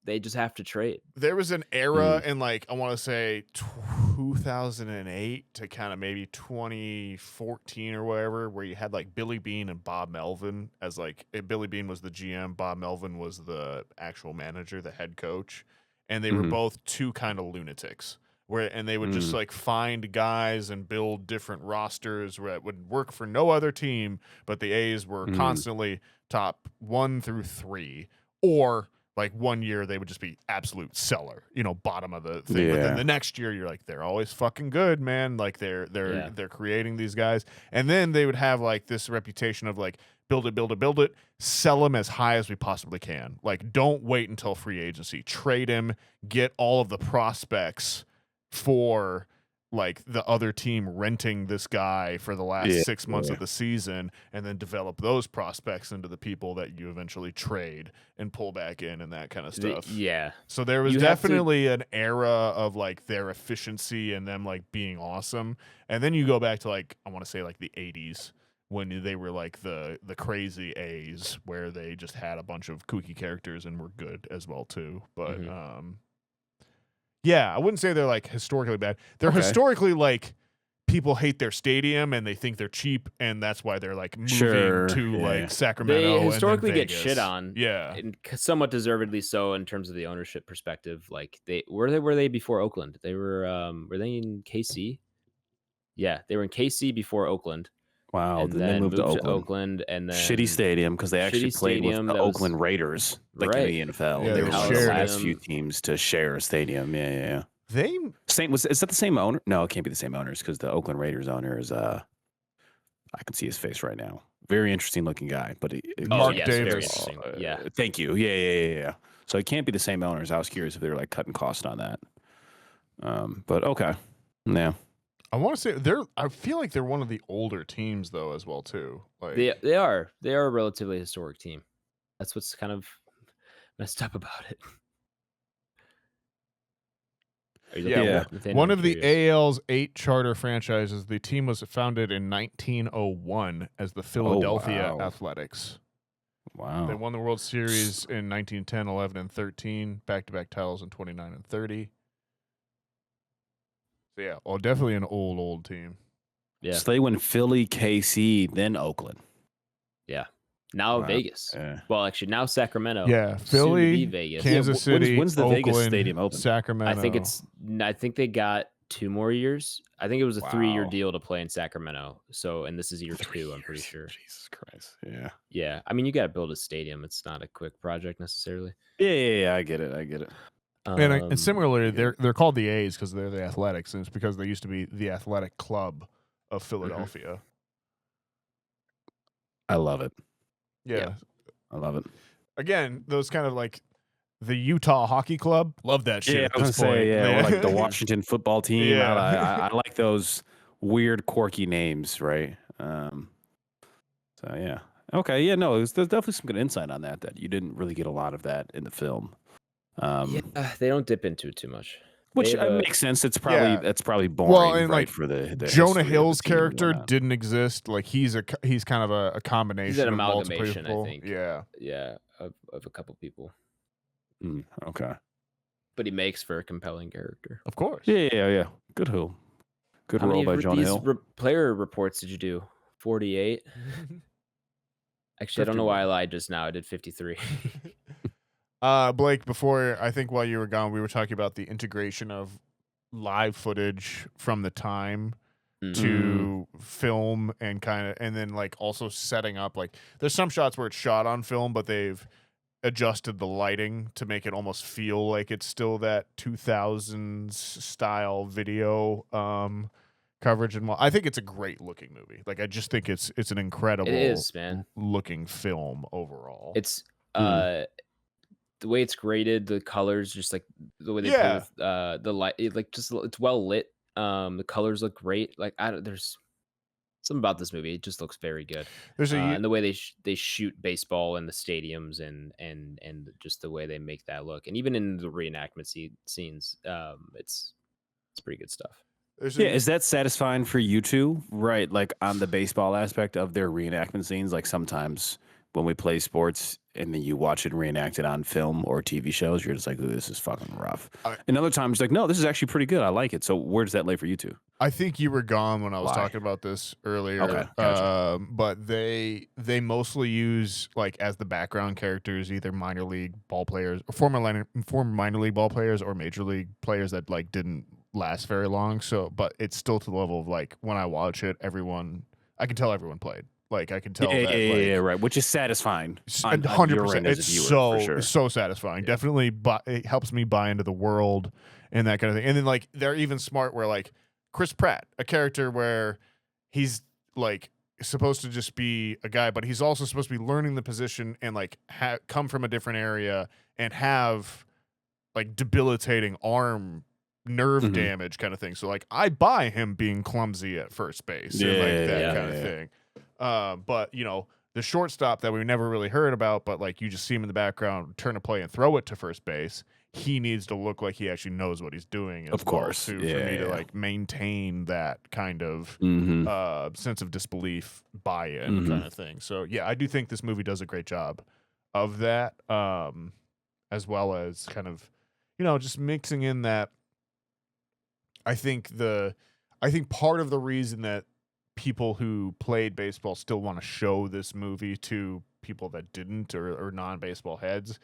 they just have to trade. there was an era in like I want to say 2008 to kind of maybe 2014 or whatever, where you had like Billy Bean and Bob Melvin as like Billy Bean was the GM, Bob Melvin was the actual manager, the head coach, and they were Mhm. both 2 kind of lunatics. And they would just like find guys and build different rosters that would work for no other team, but the A's were constantly top 1 through 3 or Like one year they would just be absolute seller, bottom of the thing. But then the next year you're like, they're always fucking good, man. Like they're creating these guys. And then they would have like this reputation of like build it, sell them as high as we possibly can. Like don't wait until free agency. Trade him, get all of the prospects for like the other team renting this guy for the last 6 months of the season, and then develop those prospects into the people that you eventually trade and pull back in and that kind of stuff. So there was definitely an era of like their efficiency and them like being awesome. And then you go back to like, I want to say like the 80s when they were like the crazy A's where they just had a bunch of kooky characters and were good as well too. But yeah, I wouldn't say they're like historically bad. They're historically like people hate their stadium and they think they're cheap, and that's why they're like moving to like Sacramento. They historically and then get shit on, and somewhat deservedly so in terms of the ownership perspective. Like were they before Oakland? They were they in KC? Yeah, they were in KC before Oakland. Wow, and then they moved to Oakland, and then shitty stadium because they actually played with the Oakland Raiders, like in the NFL. Yeah, they were one of the shared last few teams to share a stadium. Yeah. They is that the same owner? No, it can't be the same owners because the Oakland Raiders owner is I can see his face right now. Very interesting looking guy, but Mark yes, Davis. very interesting. Yeah, thank you. Yeah. So it can't be the same owners. I was curious if they were like cutting cost on that. But okay, yeah. I want to say I feel like they're one of the older teams though as well too. Like they are a relatively historic team. That's what's kind of messed up about it. One of the AL's 8 charter franchises, the team was founded in 1901 as the Philadelphia Athletics. Wow. They won the World Series in 1910, 11, and 13, back-to-back titles in 29 and 30. So yeah, definitely an old team. Yeah. So they went Philly, KC, then Oakland. Yeah. Now Vegas. Yeah. Well, actually, now Sacramento. Yeah, Philly, Vegas. Kansas City, when's the Oakland, Vegas stadium open? Sacramento. I think they got 2 more years. I think it was a 3-year deal to play in Sacramento. So, and this is year 2, I'm pretty sure. Jesus Christ. Yeah. Yeah. I mean, you got to build a stadium. It's not a quick project necessarily. Yeah. I get it. And similarly, they're called the A's because they're the Athletics, and it's because they used to be the Athletic Club of Philadelphia. I love it. Yeah. I love it. Again, those kind of like the Utah Hockey Club. Love that shit. Yeah, I was gonna say, or like the Washington football team. Yeah. I like those weird, quirky names, right? So yeah. Okay, yeah, no, there's definitely some good insight on that you didn't really get a lot of that in the film. They don't dip into it too much. Which makes sense. It's probably boring, and right? like For the Jonah history Hill's of the team and character whatnot. didn't exist. Like he's kind of a combination. He's an of multiple amalgamation, I people. think. Yeah. Of a couple people. Okay. But he makes for a compelling character. Of course. Yeah. Good role. Good role by Jonah Hill. Player reports did you do? 48. Actually, I don't know why I lied just now. I did 53. Blake, before I think while you were gone, we were talking about the integration of live footage from the time to film and then like also setting up like there's some shots where it's shot on film, but they've adjusted the lighting to make it almost feel like it's still that 2000s style video coverage. And I think it's a great looking movie. Like I just think it's an incredible looking film overall. It's the way it's graded, the colors, just like the way they play with the light, it's well lit. The colors look great. Like there's something about this movie. It just looks very good. And the way they shoot baseball in the stadiums and just the way they make that look, and even in the reenactment scenes, it's pretty good stuff. Is that satisfying for you two? Right, like on the baseball aspect of their reenactment scenes, like sometimes when we play sports and then you watch it reenacted on film or TV shows, you're just like, ooh, this is fucking rough. And other times, like, no, this is actually pretty good. I like it. So where does that lay for you two? I think you were gone when I was talking about this earlier. Okay, gotcha. But they mostly use like as the background characters either minor league ball players, or former minor league ball players, or major league players that like didn't last very long. So, but it's still to the level of like when I watch it, I can tell everyone played. Like I can tell Yeah, that. yeah, Like, right. Which is satisfying. On your 100%. end as a It's viewer, so for sure. it's so satisfying. Definitely, but it helps me buy into the world and that kind of thing. And then like they're even smart where like Chris Pratt, a character where he's like supposed to just be a guy, but he's also supposed to be learning the position and like come from a different area and have like debilitating arm nerve damage kind of thing. So like I buy him being clumsy at first base and like that kind of thing. But you know, the shortstop that we never really heard about, but like you just see him in the background, turn a play and throw it to first base. He needs to look like he actually knows what he's doing. As Of course, well, too, for me to like maintain that kind of sense of disbelief, buy-in kind of thing. So yeah, I do think this movie does a great job of that, as well as kind of, you know, just mixing in that. I think part of the reason that people who played baseball still want to show this movie to people that didn't or non-baseball heads,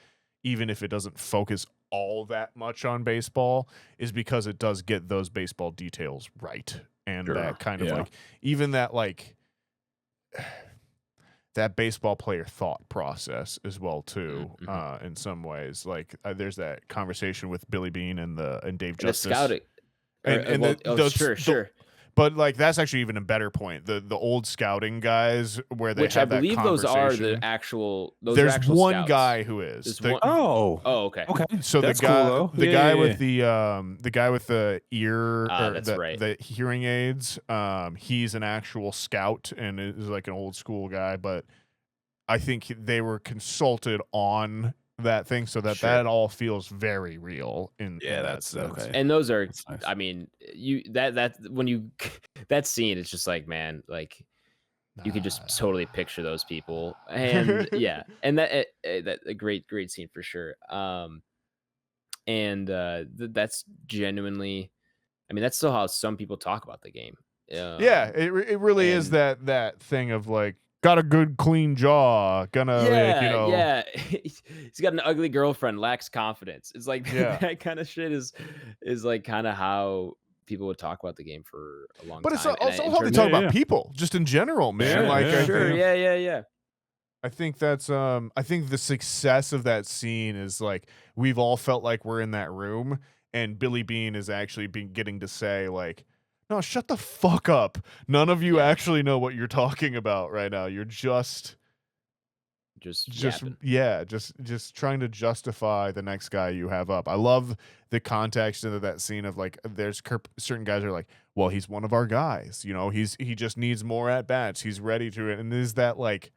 even if it doesn't focus all that much on baseball, is because it does get those baseball details right. And that kind of like, even that like that baseball player thought process as well too, in some ways. Like there's that conversation with Billy Bean and Dave Justice. The scouting. Sure. But like that's actually even a better point. The old scouting guys where they Which have I believe that those are conversation. the actual. Those There's are actual one scouts. guy who is. Oh, okay. So That's the guy, cool, though. the guy with the guy with the ear, or that's the, right. the hearing aids. He's an actual scout and is like an old school guy. But I think they were consulted on that thing so that that all feels very real. In that sense. okay. And those are, nice. I mean, that when you that scene, it's just like, man, like you could just totally picture those people, and yeah, and that a great scene for sure. And that's genuinely, I mean, that's still how some people talk about the game. Yeah, it really is that thing of like, got a good clean jaw, gonna like, you know. Yeah, he's got an ugly girlfriend, lacks confidence. It's like that kind of shit is like kind of how people would talk about the game for a long time. But it's also how they talk about people, just in general, man. Yeah. I think that's I think the success of that scene is like we've all felt like we're in that room, and Billy Bean is actually getting to say like, no, shut the fuck up. None of you actually know what you're talking about right now. You're just trying to justify the next guy you have up. I love the context into that scene of like, there's certain guys are like, well, he's one of our guys, you know, he just needs more at bats. He's ready to it. And is that like,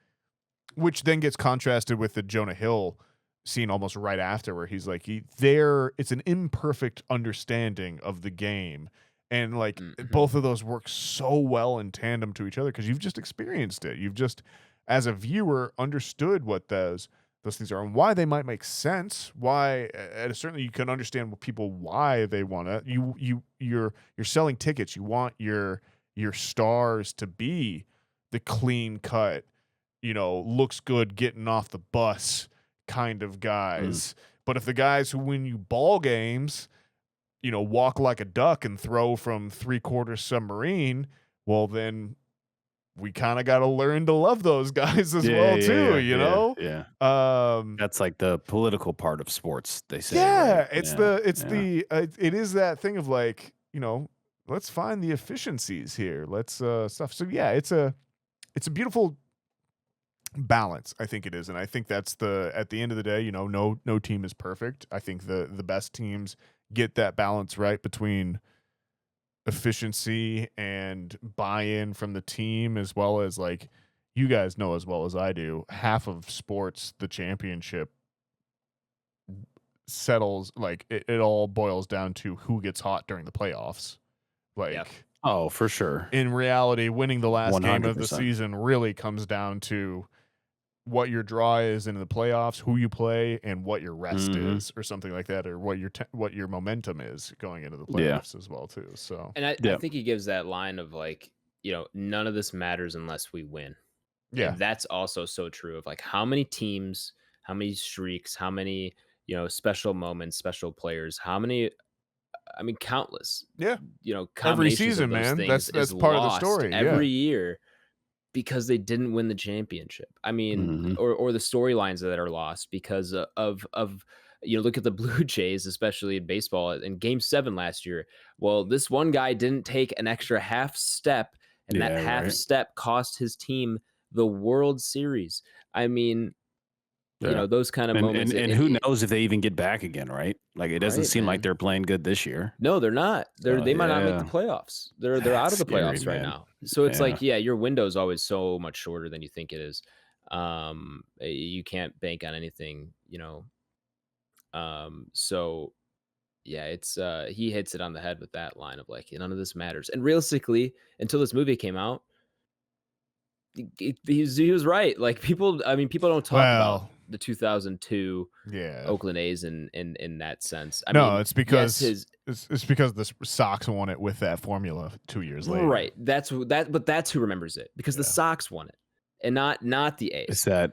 which then gets contrasted with the Jonah Hill scene almost right after, where he's like, it's an imperfect understanding of the game. And like both of those work so well in tandem to each other because you've just experienced it. You've just, as a viewer, understood what those things are and why they might make sense. Why, and certainly you can understand what people why they want to. You're selling tickets. You want your stars to be the clean cut, you know, looks good getting off the bus kind of guys. But if the guys who win you ball games, you know, walk like a duck and throw from 3/4 submarine, well, then we kind of got to learn to love those guys as well, too, you know? Yeah. That's like the political part of sports, they say. Yeah, right? It is that thing of like, you know, let's find the efficiencies here. Let's stuff. So yeah, it's a beautiful balance. I think it is. And I think that's at the end of the day, you know, no team is perfect. I think the best teams get that balance right between efficiency and buy-in from the team, as well as like, you guys know as well as I do, half of sports, the championship settles, like it all boils down to who gets hot during the playoffs. Like, oh, for sure. In reality, winning the last 100%. game of the season really comes down to what your draw is in the playoffs, who you play, and what your rest is, or something like that, or what your momentum is going into the playoffs as well too. So, and I think he gives that line of like, you know, none of this matters unless we win. Yeah, and that's also so true of like how many teams, how many streaks, how many, you know, special moments, special players, how many. I mean, countless. Yeah, you know, every season, of those man. Things That's is part of the lost story. Every year, because they didn't win the championship. I mean, Mhm. or the storylines that are lost because of look at the Blue Jays, especially in baseball in Game 7 last year. Well, this one guy didn't take an extra half step, and that Yeah, half right. step cost his team the World Series. I mean, Yeah. those kind of moments. And who knows if they even get back again, right? Like it doesn't Right, seem like man. they're playing good this year. No, they're not. So, They might not make the yeah. playoffs. They're out That's of the scary, playoffs right man. now. So it's Yeah. like, yeah, your window is always so much shorter than you think it is. You can't bank on anything, So yeah, it's he hits it on the head with that line of like, none of this matters. And realistically, until this movie came out, he was right. Like people don't talk about the 2002 Yeah. Oakland A's in that sense. I No, mean, it's because yes, it's because the Sox won it with that formula 2 years later. right. That's who remembers it because the Sox won it and not the A's. Is that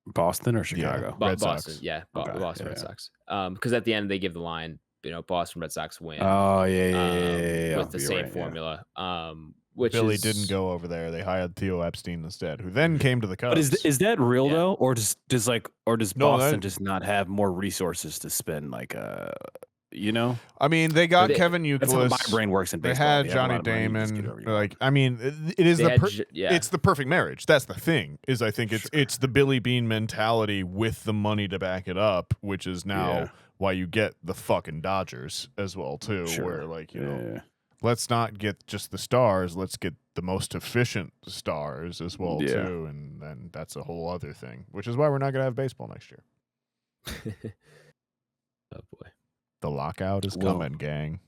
Boston or Chicago? Red Boston, Sox. yeah, Okay, Boston yeah, Red yeah. Sox. Because at the end they give the line, Boston Red Sox win. Oh yeah. With the You're same right, yeah. formula. Which Billy is, didn't go over there. They hired Theo Epstein instead, who then came to the Cubs. But is that real Yeah. though, or does No, Boston that- just not have more resources to spend? Like I mean, they got But Kevin that's how my Youkilis. brain works in They baseball. had have a Johnny lot of money, you just get Damon. whatever you want. Like, I mean, it is they the had it's the perfect marriage. That's the thing. Is I think it's the Billy Bean mentality with the money to back it up, which is now Yeah. why you get the fucking Dodgers as well too. Sure. Where like Yeah. let's not get just the stars. Let's get the most efficient stars as well Yeah. too, and then that's a whole other thing. Which is why we're not gonna have baseball next year. Oh boy. The lockout is Well- coming, gang.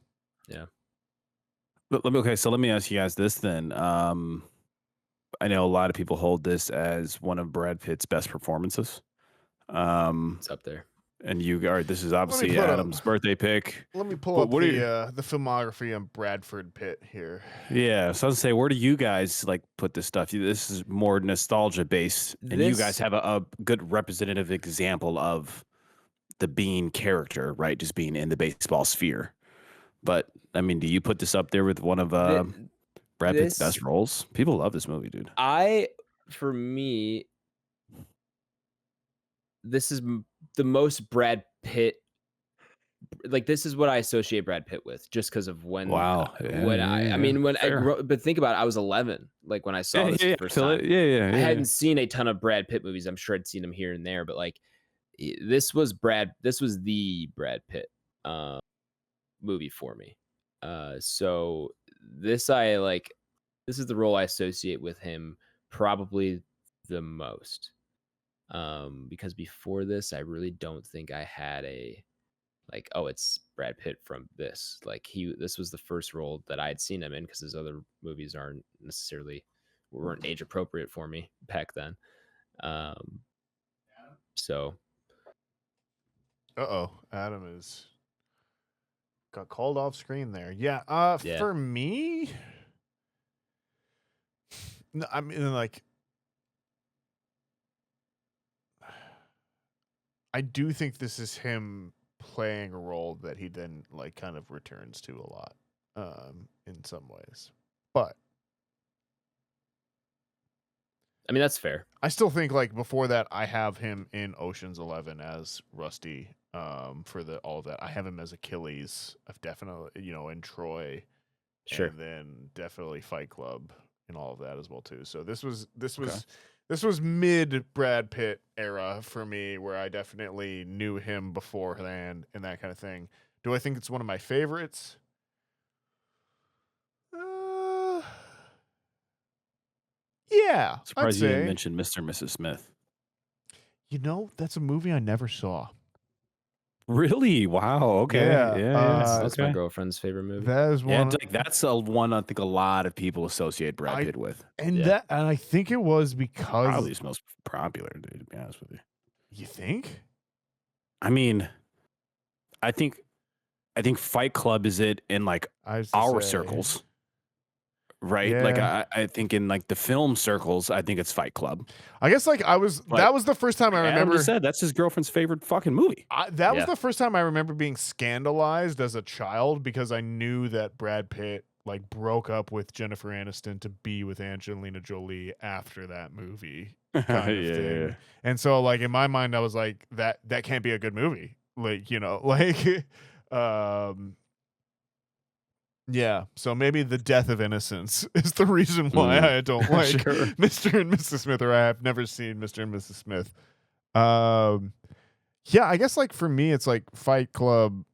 But let me ask you guys this then. I know a lot of people hold this as one of Brad Pitt's best performances. It's up there. And this is obviously put up- Adam's birthday pick. Let me pull But up what are you- the filmography of Bradford Pitt here. Yeah, so I was gonna say, where do you guys like put this stuff? This is more nostalgia based, and you guys This- have a good representative example of the Bean character, right? Just being in the baseball sphere. But I mean, do you put this up there with one of Brad Pitt's best roles? People love this movie, dude. For me, this is the most Brad Pitt. Like, this is what I associate Brad Pitt with, just because of when. Wow. But think about it, I was 11, like when I saw this the first time. Yeah. I hadn't seen a ton of Brad Pitt movies. I'm sure I'd seen them here and there, but like, this was the Brad Pitt movie for me. So this is the role I associate with him probably the most. Because before this, I really don't think I had it's Brad Pitt from this. Like this was the first role that I had seen him in, because his other movies weren't age appropriate for me back then. So. Adam got called off screen there. Yeah. Yeah. For me, no, I mean, like, I do think this is him playing a role that he then like kind of returns to a lot, in some ways. But I mean, that's fair. I still think like before that, I have him in Ocean's 11 as Rusty. For all of that, I have him as Achilles. I've definitely, in Troy, Sure. and then definitely Fight Club and all of that as well too. So this was mid Brad Pitt era for me, where I definitely knew him beforehand and that kind of thing. Do I think it's one of my favorites? Yeah, I'd Surprised you didn't say. mention Mr. and Mrs. Smith. That's a movie I never saw. Really? Wow. Okay. Yeah, That's my okay. girlfriend's favorite movie. That is Yeah, one. that's one I think a lot of people associate Brad Pitt with. And I think it was because Probably his most popular, dude, to be honest with you. you think? I mean, I think Fight Club is it in like I was to our say, circles, right? Like Yeah. I think in like the film circles, I think it's Fight Club. I guess like that was the first time I Adam remember. just said that's his girlfriend's favorite fucking movie. That was Yeah. the first time I remember being scandalized as a child, because I knew that Brad Pitt like broke up with Jennifer Aniston to be with Angelina Jolie after that movie kind of thing. Yeah. And so like in my mind I was like that can't be a good movie. Like, like yeah, so maybe the death of innocence is the reason why I don't like Sure. Mr. and Mrs. Smith, or I have never seen Mr. and Mrs. Smith. Yeah, I guess like for me it's like Fight Club,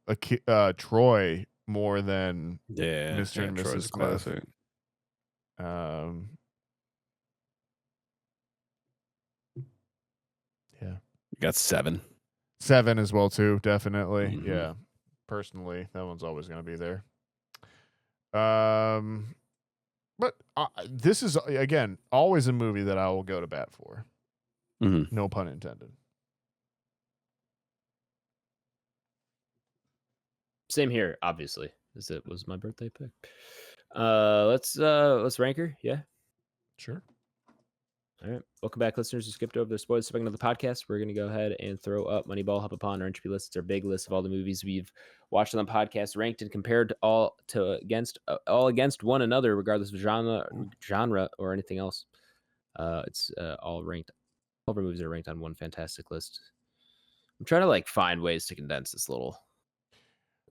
Troy more than Yeah. Mr. and Troy's Mrs. a Smith. classic. Yeah. You got 7. 7 as well too, definitely. Mhm. Yeah. Personally, that one's always going to be there. But this is again always a movie that I will go to bat for. Mm-hmm. No pun intended. Same here, obviously, as it was my birthday pick. Let's rank her. Yeah. Sure. All right. Welcome back, listeners who skipped over the spoilers segment of the podcast. We're going to go ahead and throw up Moneyball, hop upon our Entropy list. It's our big list of all the movies we've watched on the podcast, ranked and compared all against one another, regardless of genre or anything else. It's all ranked. All of our movies are ranked on one fantastic list. I'm trying to like find ways to condense this little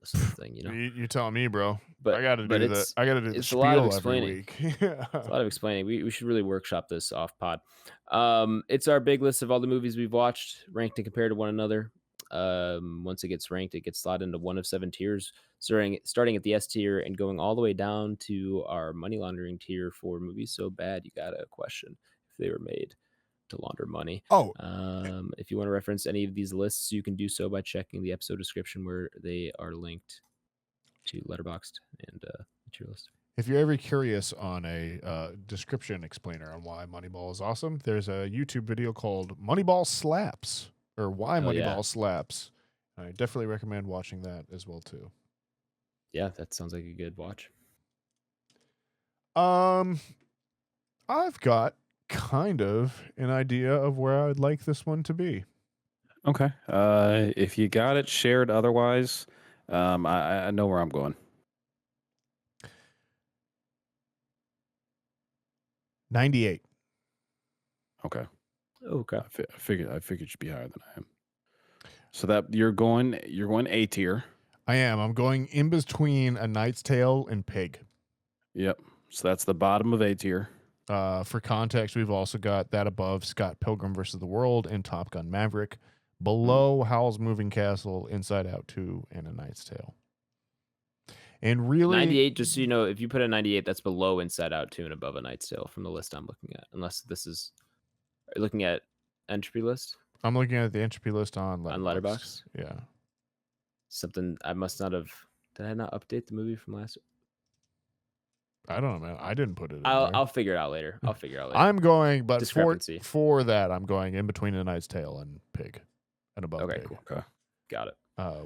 thing, You telling me, bro. But I got to do the it's spiel a lot of every explaining. week. It's a lot of explaining. We should really workshop this off pod. It's our big list of all the movies we've watched, ranked and compared to one another. Once it gets ranked, it gets slotted into one of 7 tiers, starting at the S tier and going all the way down to our money laundering tier for movies so bad you gotta question if they were made to launder money. If you want to reference any of these lists, you can do so by checking the episode description where they are linked to Letterboxd and the tier list. If you're ever curious on a description explainer on why Moneyball is awesome, there's a YouTube video called Moneyball Slaps, or Why Moneyball Slaps. I definitely recommend watching that as well too. Yeah, that sounds like a good watch. I've got kind of an idea of where I'd like this one to be. Okay. If you got it, share it. Otherwise, I know where I'm going. 98. Okay. Okay. I figured you'd be higher than I am. So that you're going A tier. I am. I'm going in between A Knight's Tale and Pig. Yep. So that's the bottom of A tier. For context, we've also got that above Scott Pilgrim versus the World and Top Gun Maverick. Below Howl's Moving Castle, Inside Out 2, and A Knight's Tale. And really, 98, just so you know, if you put a 98, that's below Inside Out 2 and above A Knight's Tale from the list I'm looking at. Unless this is... Are you looking at Entropy list? I'm looking at the Entropy list on Letterboxd. On Letterboxd? Yeah. Something I must not have... Did I not update the movie from last... I don't know, man. I didn't put it in I'll figure it out later. I'm going, but Discrepancy. for that, I'm going in between A Knight's Tale and Pig. And above Okay, Pig. cool. Okay. Got it.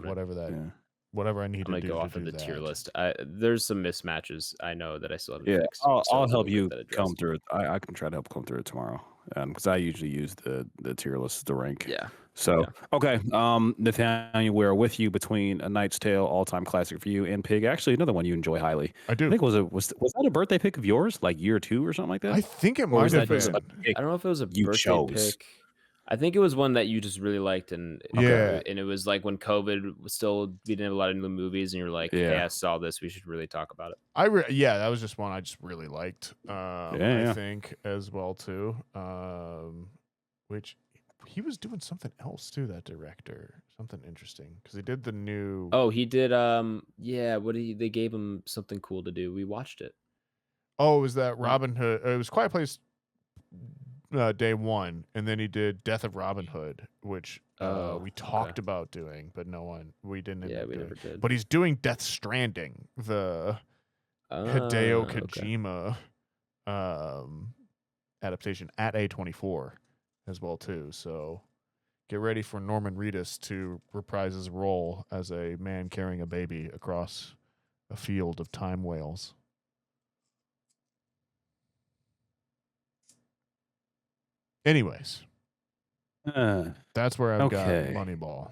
Whatever that... Yeah. Whatever I need I'm to gonna do go to off of do the that. tier list. There's some mismatches I know that I still haven't Yeah, fixed. I'll so help we'll you get that comb addressed. through it. I can try to help comb through it tomorrow, because I usually use the tier list to rank. Yeah. So okay, Nathaniel, we're with you between A Knight's Tale, all-time classic for you, and Pig. Actually, another one you enjoy highly. I do. I think was that a birthday pick of yours, like year 2 or something like that? I think it Or might was have that just been. I don't know if it was a You birthday chose. pick. I think it was one that you just really liked, and Yeah. and it was like when COVID was still, we didn't have a lot of new movies, and you're like, hey, Yeah. I saw this, we should really talk about it. That was just one I just really liked. I think as well too. Which he was doing something else too. That director, something interesting, because he did the new. Oh, he did. They gave him something cool to do. We watched it. Oh, was that Robin Hood? It was Quiet Place. Day 1, and then he did Death of Robin Hood, which we talked about doing, but we didn't. End up we doing. never did. But he's doing Death Stranding, the Hideo Kojima adaptation at A24 as well too. So get ready for Norman Reedus to reprise his role as a man carrying a baby across a field of time whales. Anyways, that's where I've got Okay. Moneyball.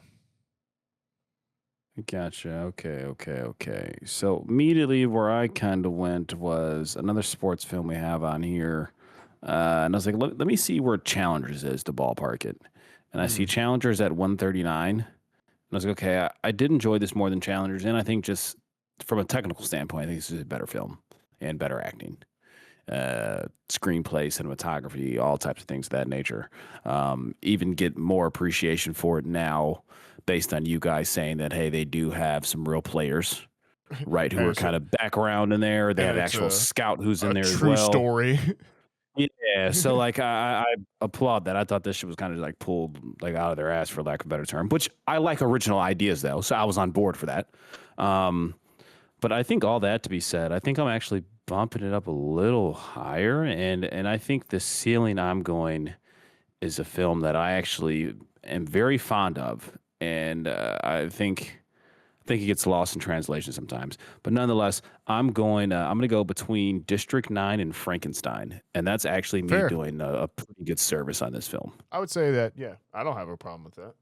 Gotcha. Okay. So immediately where I kind of went was another sports film we have on here. And I was like, let me see where Challengers is to ballpark it. And I see Challengers at 139. And I was like, okay, I did enjoy this more than Challengers. And I think just from a technical standpoint, I think this is a better film and better acting. Screenplay, cinematography, all types of things of that nature. Even get more appreciation for it now based on you guys saying that, hey, they do have some real players, right, who are kind of background in there. They have actual scout who's in there as well. True story. Yeah, so like I applaud that. I thought this shit was kind of like pulled like out of their ass, for lack of a better term. Which I like original ideas though, so I was on board for that. But I think all that to be said, I think I'm actually bumping it up a little higher, and I think the ceiling I'm going is a film that I actually am very fond of, and I think it gets lost in translation sometimes. But nonetheless, I'm going to go between District 9 and Frankenstein, and that's actually me doing a pretty good service on this film. I would say that, yeah, I don't have a problem with that.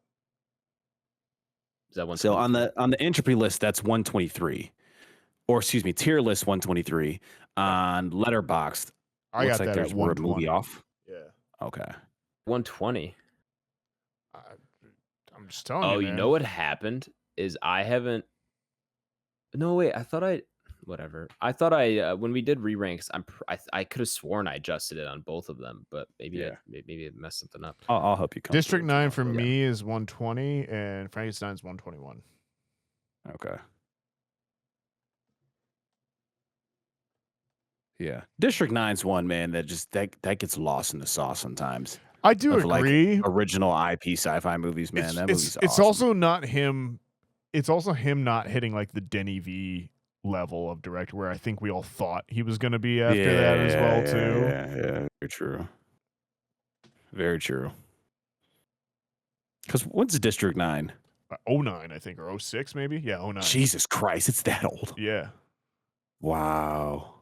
Is that one? So on the Entropy list, that's 123. Or excuse me, tier list 123 on Letterboxd. I got that there's at word 120. movie off. Yeah. Okay. 120. I'm just telling you. Oh, you man. know what happened is I haven't. No, wait. I thought I. Whatever. I thought when we did re-ranks, I could have sworn I adjusted it on both of them, but maybe maybe it messed something up. I'll help you. District 9 for me is 120, and Frankenstein's 121. Okay. Yeah, District 9's one, man, that just that gets lost in the sauce sometimes. I do agree. Like original IP sci-fi movies, man. That movie's it's awesome. also not him. It's also him not hitting like the Denny V level of director where I think we all thought he was going to be after that as well too. Yeah, very true. Very true. Because when's District 9? 09, I think, or 06 maybe. Yeah, 09. Jesus Christ, it's that old. Yeah. Wow.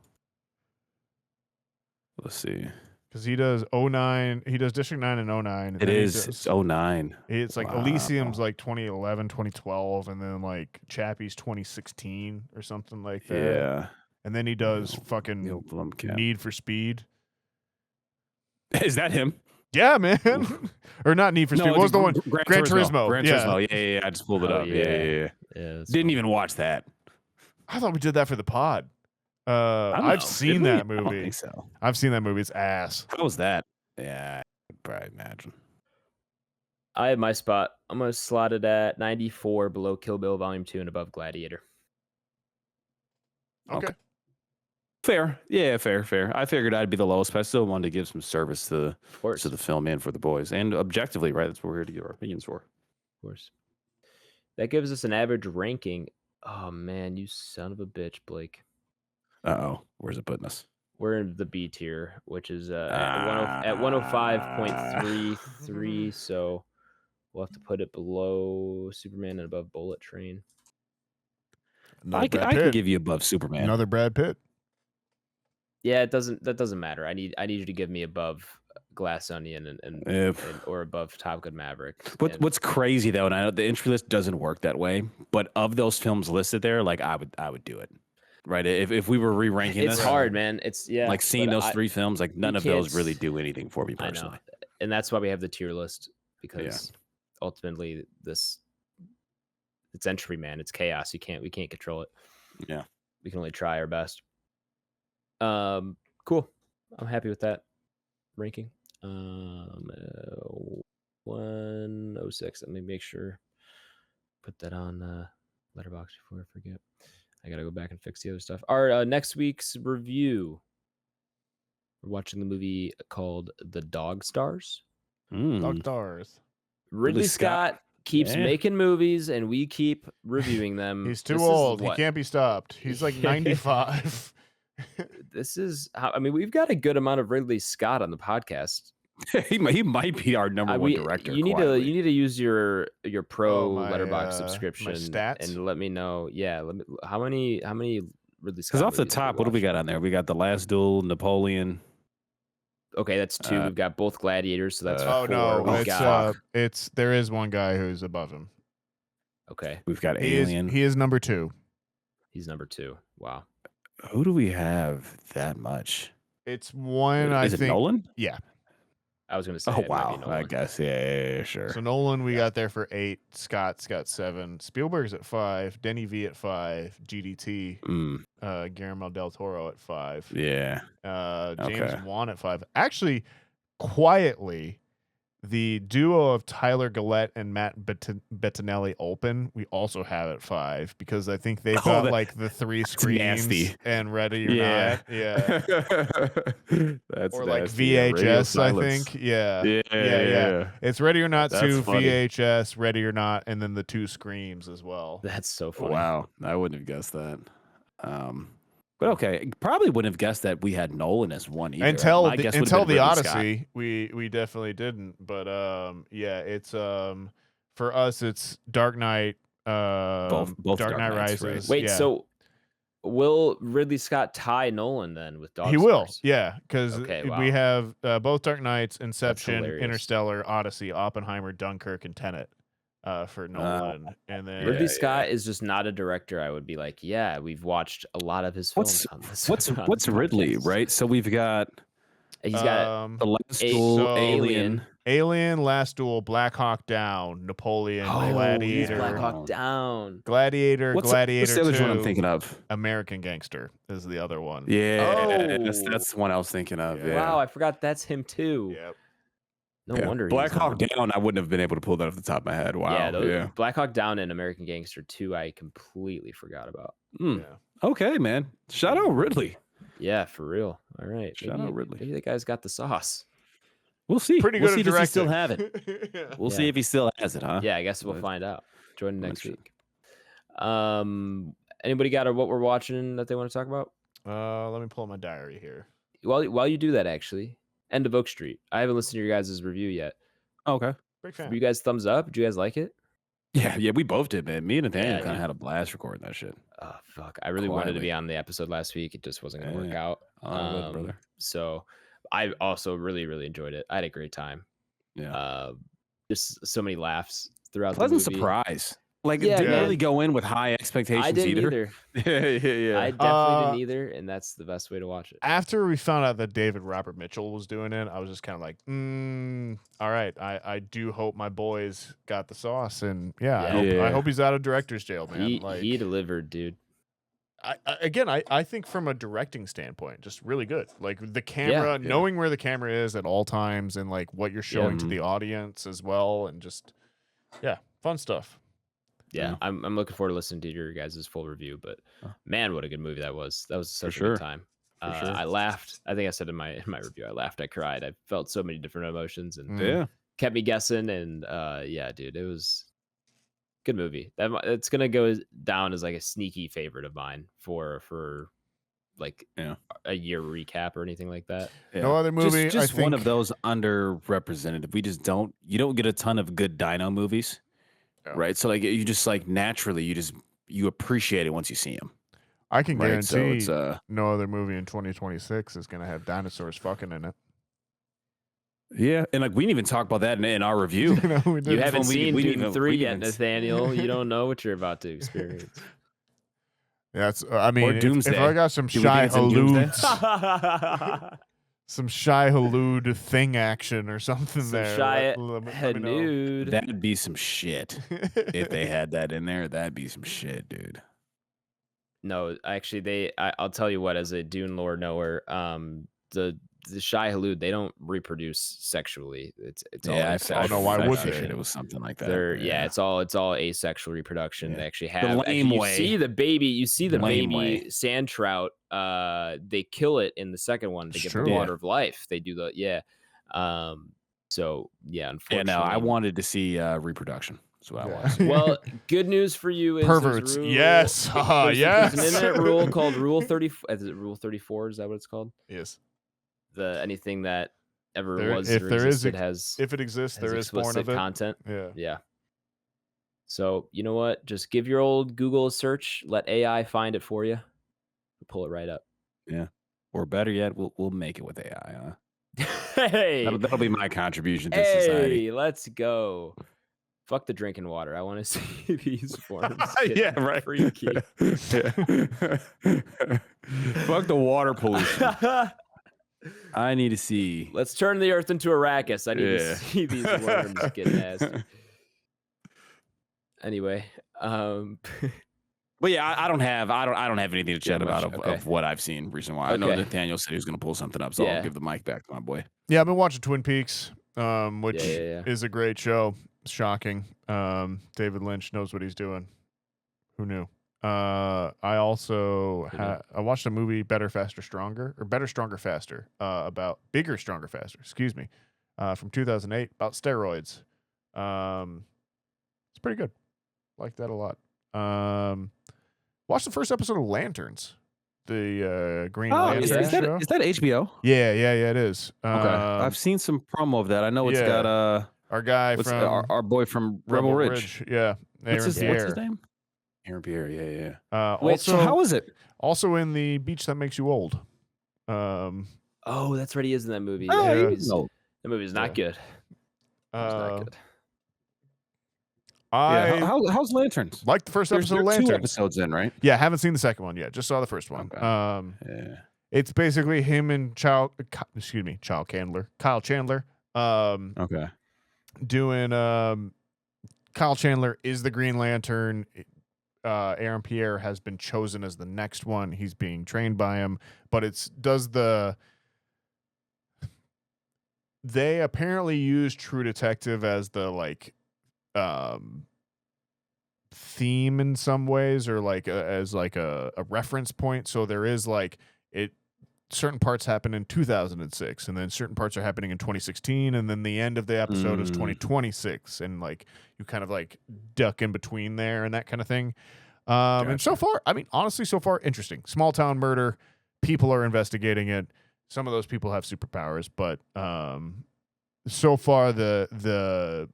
Let's see. Because he does 09. He does District 9 and 09. And it's 09. It's like Elysium's like 2011, 2012, and then like Chappie's 2016 or something like that. Yeah. And then he does fucking Need for Speed. Is that him? Yeah, man. Or not Need for Speed. What was the one? Gran Turismo. Gran Turismo. Yeah. I just pulled it up. Yeah. Didn't even watch that. I thought we did that for the pod. I've seen that movie. I don't think so. I've seen that movie. It's ass. How was that? Yeah, I could probably imagine. I have my spot. I'm going to slot it at 94, below Kill Bill Volume 2 and above Gladiator. Okay. Fair. Yeah, fair. I figured I'd be the lowest, but I still wanted to give some service to the film and for the boys. And objectively, right? That's what we're here to give our opinions for. Of course. That gives us an average ranking. Oh, man, you son of a bitch, Blake. Uh-oh. Where's it putting us? We're in the B tier, which is at 105.33, so we'll have to put it below Superman and above Bullet Train. I can give you above Superman. Another Brad Pitt. Yeah, that doesn't matter. I need you to give me above Glass Onion and or above Top Gun Maverick. What's crazy though, and I know the entry list doesn't work that way, but of those films listed there, like I would do it. Right? If we were re-ranking it's hard, man. It's like seeing those three films, like none of those really do anything for me personally. I know. And that's why we have the tier list, because ultimately it's entry, man. It's chaos. We can't control it. Yeah. We can only try our best. Cool. I'm happy with that ranking. 106. Let me make sure. Put that on Letterboxd before I forget. I gotta go back and fix the other stuff. Our next week's review. We're watching the movie called The Dog Stars. Dog Stars. Ridley Scott keeps making movies, and we keep reviewing them. He's too old. He can't be stopped. He's like 95. This is how, I mean, we've got a good amount of Ridley Scott on the podcast. he might be our number one director. You need to use your pro Letterboxd subscription stats? And let me know. Yeah, how many Ridley Scott? Because off the top, what do we got on there? We got The Last Duel, Napoleon. Okay, that's 2. We've got both Gladiators, so that's 4. No, there is one guy who's above him. Okay, We've got He Alien. is number 2. he's number 2. Wow. Who do we have that much? It's one, I Is it think. Nolan? Yeah. I was gonna say. Oh it might be wow, I Nolan. guess yeah, sure. So Nolan, we got there for 8. Scott's got 7. Spielberg's at 5. Denny V at 5. GDT. Guillermo del Toro at 5. Yeah. James Okay. Wan at 5. Actually, quietly, the duo of Tyler Gillette and Matt Bettinelli open, we also have at 5 because I think they've got like the 3 screens nasty. and Ready or Not. Yeah. That's Or like nasty. Yeah, Radio VHS, I Silence. think. Yeah. Yeah. It's Ready or Not That's 2, funny. VHS, Ready or Not, and then the 2 screams as well. That's so funny. Wow, I wouldn't have guessed that. But okay, probably wouldn't have guessed that we had Nolan as one either. Until My guess would have the been Ridley Scott. Odyssey, we definitely didn't. But yeah, it's for us it's Dark Knight. Both Dark Knight Knights, Rises. Wait, yeah. so will Ridley Scott tie Nolan then with Dog He will, Stars? yeah, because Okay, wow. we have both Dark Knights, Inception, hilarious. Interstellar, Odyssey, Oppenheimer, Dunkirk, and Tenet for Nolan. And then Ridley Scott is just not a director. I would be like, yeah, we've watched a lot of his films. What's Ridley, right? So we've got He's got The Last Duel, Alien. Alien, Last Duel, Black Hawk Down, Napoleon, Gladiator, Black Hawk Down. Gladiator, What's Gladiator the other 2, one I'm thinking of? American Gangster is the other one. Yeah, Oh. that's the one I was thinking of. Yeah. Wow, I forgot that's him too. Yep. No Yeah. wonder. Black he's Hawk number- Down. I wouldn't have been able to pull that off the top of my head. Wow. Yeah, Black Hawk Down and American Gangster 2, I completely forgot about. Hmm. Yeah. Okay, man. Shout out Ridley. Yeah, for real. All right. Shout out Ridley. Maybe that guy's got the sauce. We'll see. Pretty We'll good see at if he directing. still have it. Yeah. We'll see if he still has it, huh? Yeah, I guess we'll But- find out. Join next sure. week. Anybody got what we're watching that they want to talk about? Let me pull up my diary here. While you do that, actually, End of Oak Street. I haven't listened to your guys' review yet. Okay. Big Were fan. you guys thumbs up? Did you guys like it? Yeah, we both did, man. Me and Nathaniel Yeah, kind of dude. had a blast recording that shit. Oh fuck! I really wanted to Quietly. be on the episode last week. It just wasn't gonna work Yeah. out. All good, brother. So I also really enjoyed it. I had a great time. Yeah. Just so many laughs throughout Pleasant the movie. surprise. Like, Yeah, didn't man. really go in with high expectations I didn't either. yeah. I definitely didn't either, and that's the best way to watch it. After we found out that David Robert Mitchell was doing it, I was just kind of like, all right. I do hope my boys got the sauce, and I hope he's out of director's jail, man. He delivered, dude. I think from a directing standpoint, just really good. Like the camera, knowing where the camera is at all times, and like what you're showing to the audience as well, and just fun stuff. Yeah, I'm looking forward to listening to your guys' full review. But man, what a good movie that was. That was such a good time. For sure. I laughed. I think I said in my review, I laughed, I cried. I felt so many different emotions, and Yeah. kept me guessing. And dude, it was a good movie. It's gonna go down as like a sneaky favorite of mine for like a year recap or anything like that. Yeah. No other movie. Just I think, one of those underrepresented. You don't get a ton of good dino movies, right? So like you just like naturally you appreciate it once you see them. I can Right, so guarantee it's no other movie in 2026 is going to have dinosaurs fucking in it. yeah, and like we didn't even talk about that in our review. We You didn't. haven't we- seen we Dune didn't even- 3 we yet, didn't- Nathaniel. You don't know what you're about to experience. That's. I mean, if Doomsday. I got some Do we shy think it's in Doomsday? halud, some shy halud thing action or something Some there. shy let me know. Hanood. That'd be some shit. If they had that in there, that'd be some shit, dude. No, actually, I'll tell you what. As a Dune lore knower, the Shai Halud, they don't reproduce sexually. It's all Yeah, I don't know why would figured they? it was something like that. They're it's all asexual reproduction. Yeah. They actually The have. lame you way. see the baby. You see the Lame baby way. sand trout. They kill it in the second one to It's get true. the Yeah. water of life. They do the So Yeah, unfortunately, no, I wanted to see reproduction. That's what I Yeah. wanted. Well, good news for you is Perverts. Yes. There's an Yes. internet rule called Rule 30. Is it Rule 34? Is that what it's called? Yes. Anything that ever There- was if or there is existed has If it exists, there is porn explicit of it. content. Yeah. Yeah. So you know what? Just give your old Google a search. Let AI find it for you. Pull it right up. Or better yet, we'll make it with AI. Huh? Hey, That'll be my contribution to society. let's go. Fuck the drinking water. I want to see these forms. Yeah, right. Freaky. Fuck the water pollution. I need to see. Let's turn the earth into Arrakis. I need to see these worms get nasty. Anyway, but yeah, I don't have anything to chat about of what I've seen recently. I know Nathaniel said he was going to pull something up, so I'll give the mic back to my boy. Yeah, I've been watching Twin Peaks, which is a great show. Shocking. David Lynch knows what he's doing. Who knew? I also I watched a movie, Better, Faster, Stronger, or Better, Stronger, Faster, about Bigger, Stronger, Faster. Excuse me, from 2008 about steroids. It's pretty good. Like that a lot. Watch the first episode of Lanterns, the Green Lantern show. Is that HBO? Yeah, it is. Okay, I've seen some promo of that. I know it's got our guy from our boy from Rebel Ridge. Yeah, what's his name? Aaron Pierre. Yeah. Wait, so how is it? Also in The Beach That Makes You Old. Oh, that's right. He is in that movie. No. That movie's not good. It's not good. How's Lanterns? Like the first episode of Lanterns. 2 episodes in, right? Yeah, haven't seen the second one yet. Just saw the first one. Okay. It's basically him and Kyle Chandler. Okay. Doing Kyle Chandler is the Green Lantern. Aaron Pierre has been chosen as the next one. He's being trained by him, but they apparently use True Detective as the theme in some ways, or as a reference point. So there is certain parts happen in 2006, and then certain parts are happening in 2016, and then the end of the episode is 2026, and you kind of duck in between there and that kind of thing. Gotcha. And so far, honestly, interesting. Small town murder, people are investigating it. Some of those people have superpowers, but so far the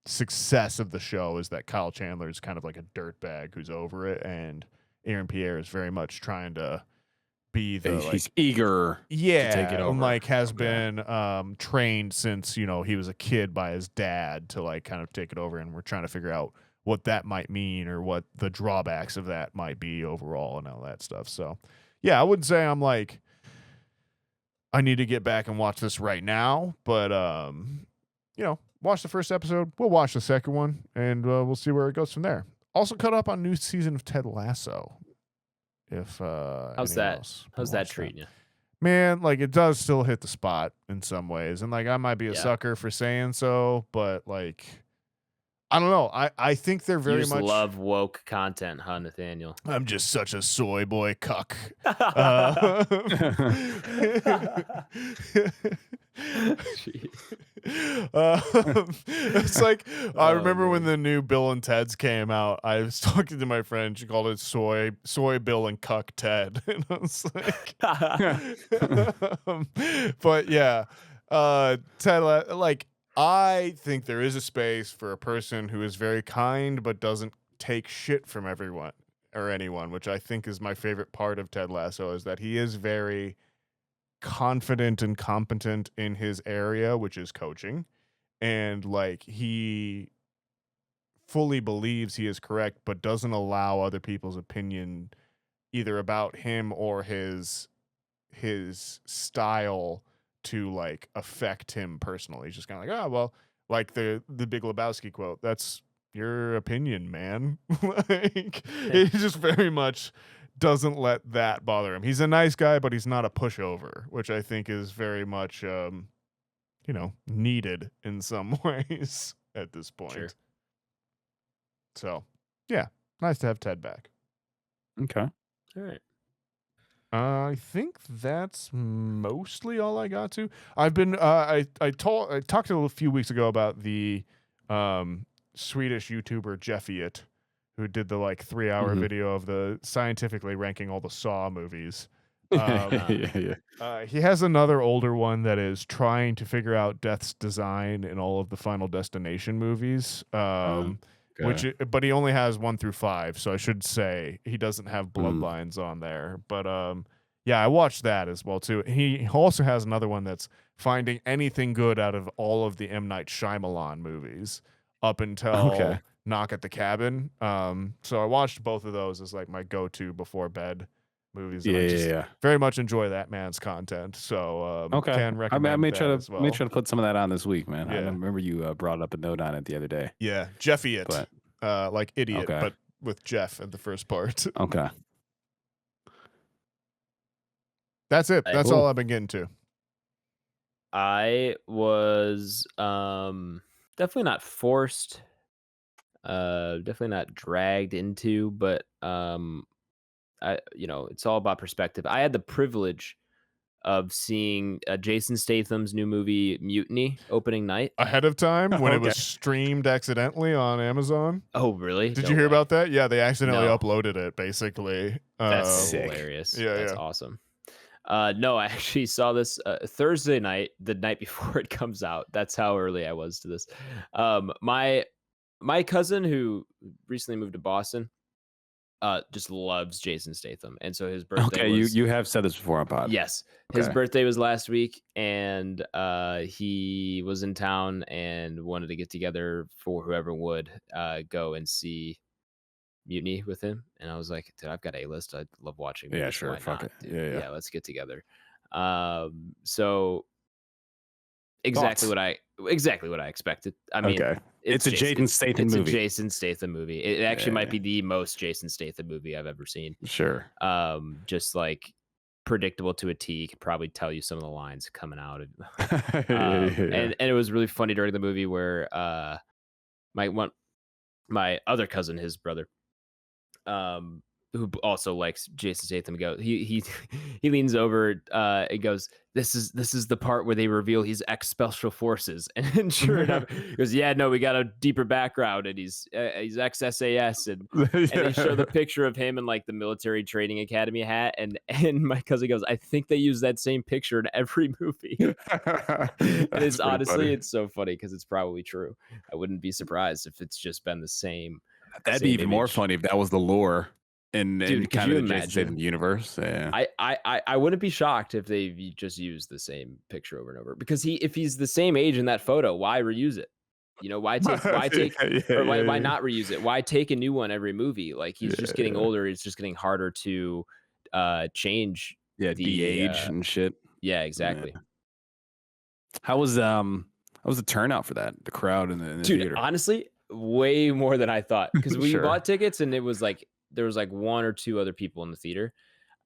success of the show is that Kyle Chandler is kind of like a dirtbag who's over it, and Aaron Pierre is very much trying to be he's eager to take it over. And has been trained since he was a kid by his dad to kind of take it over, and we're trying to figure out what that might mean or what the drawbacks of that might be overall and all that stuff. So yeah, I wouldn't say I'm I need to get back and watch this right now, but watch the first episode, we'll watch the second one, and we'll see where it goes from there. Also caught up on new season of Ted Lasso. How's that treating you? Man, it does still hit the spot in some ways, and I might be a sucker for saying so, but I don't know. I think they're very much love woke content, huh, Nathaniel? I'm just such a soy boy cuck. It's I remember when the new Bill and Ted's came out, I was talking to my friend, she called it soy Bill and cuck Ted, and I was but yeah, Ted, I think there is a space for a person who is very kind but doesn't take shit from everyone or anyone, which I think is my favorite part of Ted Lasso, is that he is very confident and competent in his area, which is coaching, and he fully believes he is correct but doesn't allow other people's opinion either about him or his style to affect him personally. He's just kind of the Big Lebowski quote, that's your opinion, man. He just very much doesn't let that bother him. He's a nice guy, but he's not a pushover, which I think is very much needed in some ways at this point. Sure. So yeah, nice to have Ted back. Okay. All right. I think that's mostly all I got to. I've been I talked a few weeks ago about the Swedish YouTuber Jeffiet, who did the 3-hour video of the scientifically ranking all the Saw movies. He has another older one that is trying to figure out Death's design in all of the Final Destination movies. But he only has 1 through 5, so I should say he doesn't have Bloodlines on there. But yeah, I watched that as well too. He also has another one that's finding anything good out of all of the M. Night Shyamalan movies. up until Knock at the Cabin. So I watched both of those as like my go-to before bed movies. And I just very much enjoy that man's content. So can recommend I may that try to as well. may try to put some of that on this week, man. I Yeah. remember you brought up a note on it the other day. Yeah, Jeffy it. But, like Idiot, but with Jeff in the first part. Okay. That's it. That's all I've been getting to. I was definitely not forced, definitely not dragged into, but it's all about perspective. I had the privilege of seeing Jason Statham's new movie Mutiny opening night ahead of time when it was streamed accidentally on Amazon. Oh, really? Did you hear about that? Yeah, they accidentally uploaded it, basically. That's hilarious. That's awesome. No, I actually saw this Thursday night, the night before it comes out. That's how early I was to this. My cousin, who recently moved to Boston, just loves Jason Statham, and so his birthday was... you have said this before on pod. Yes, his birthday was last week, and he was in town and wanted to get together for whoever would go and see Mutiny with him. And I was like, dude, I've got A-list. I love watching movies. Yeah, sure. Why Fuck not, it. dude? Yeah. Let's get together. So exactly what I expected. I mean, it's a Jason Statham movie. It's a Jason Statham movie. It actually might be the most Jason Statham movie I've ever seen. Sure. Just like predictable to a T. Could probably tell you some of the lines coming out of and it was really funny during the movie where my other cousin, his brother, who also likes Jason Statham, he leans over and goes, this is the part where they reveal he's ex-special forces, and sure enough, he goes, yeah, no, we got a deeper background, and he's ex-SAS, and they show the picture of him in like the military training academy hat, and my cousin goes, I think they use that same picture in every movie. And it's honestly funny. It's so funny because it's probably true. I wouldn't be surprised if it's just been the same. That'd be even more funny if that was the lore. And kind of the Jason Statham universe. Yeah. I wouldn't be shocked if they just used the same picture over and over, because if he's the same age in that photo, why reuse it? Why not reuse it? Why take a new one every movie? Like he's just getting older. It's just getting harder to change. Yeah, de-age and shit. Yeah, exactly. Yeah. How was the turnout for that? The crowd in the theater? Honestly, way more than I thought, because we bought tickets and it was like there was like one or two other people in the theater,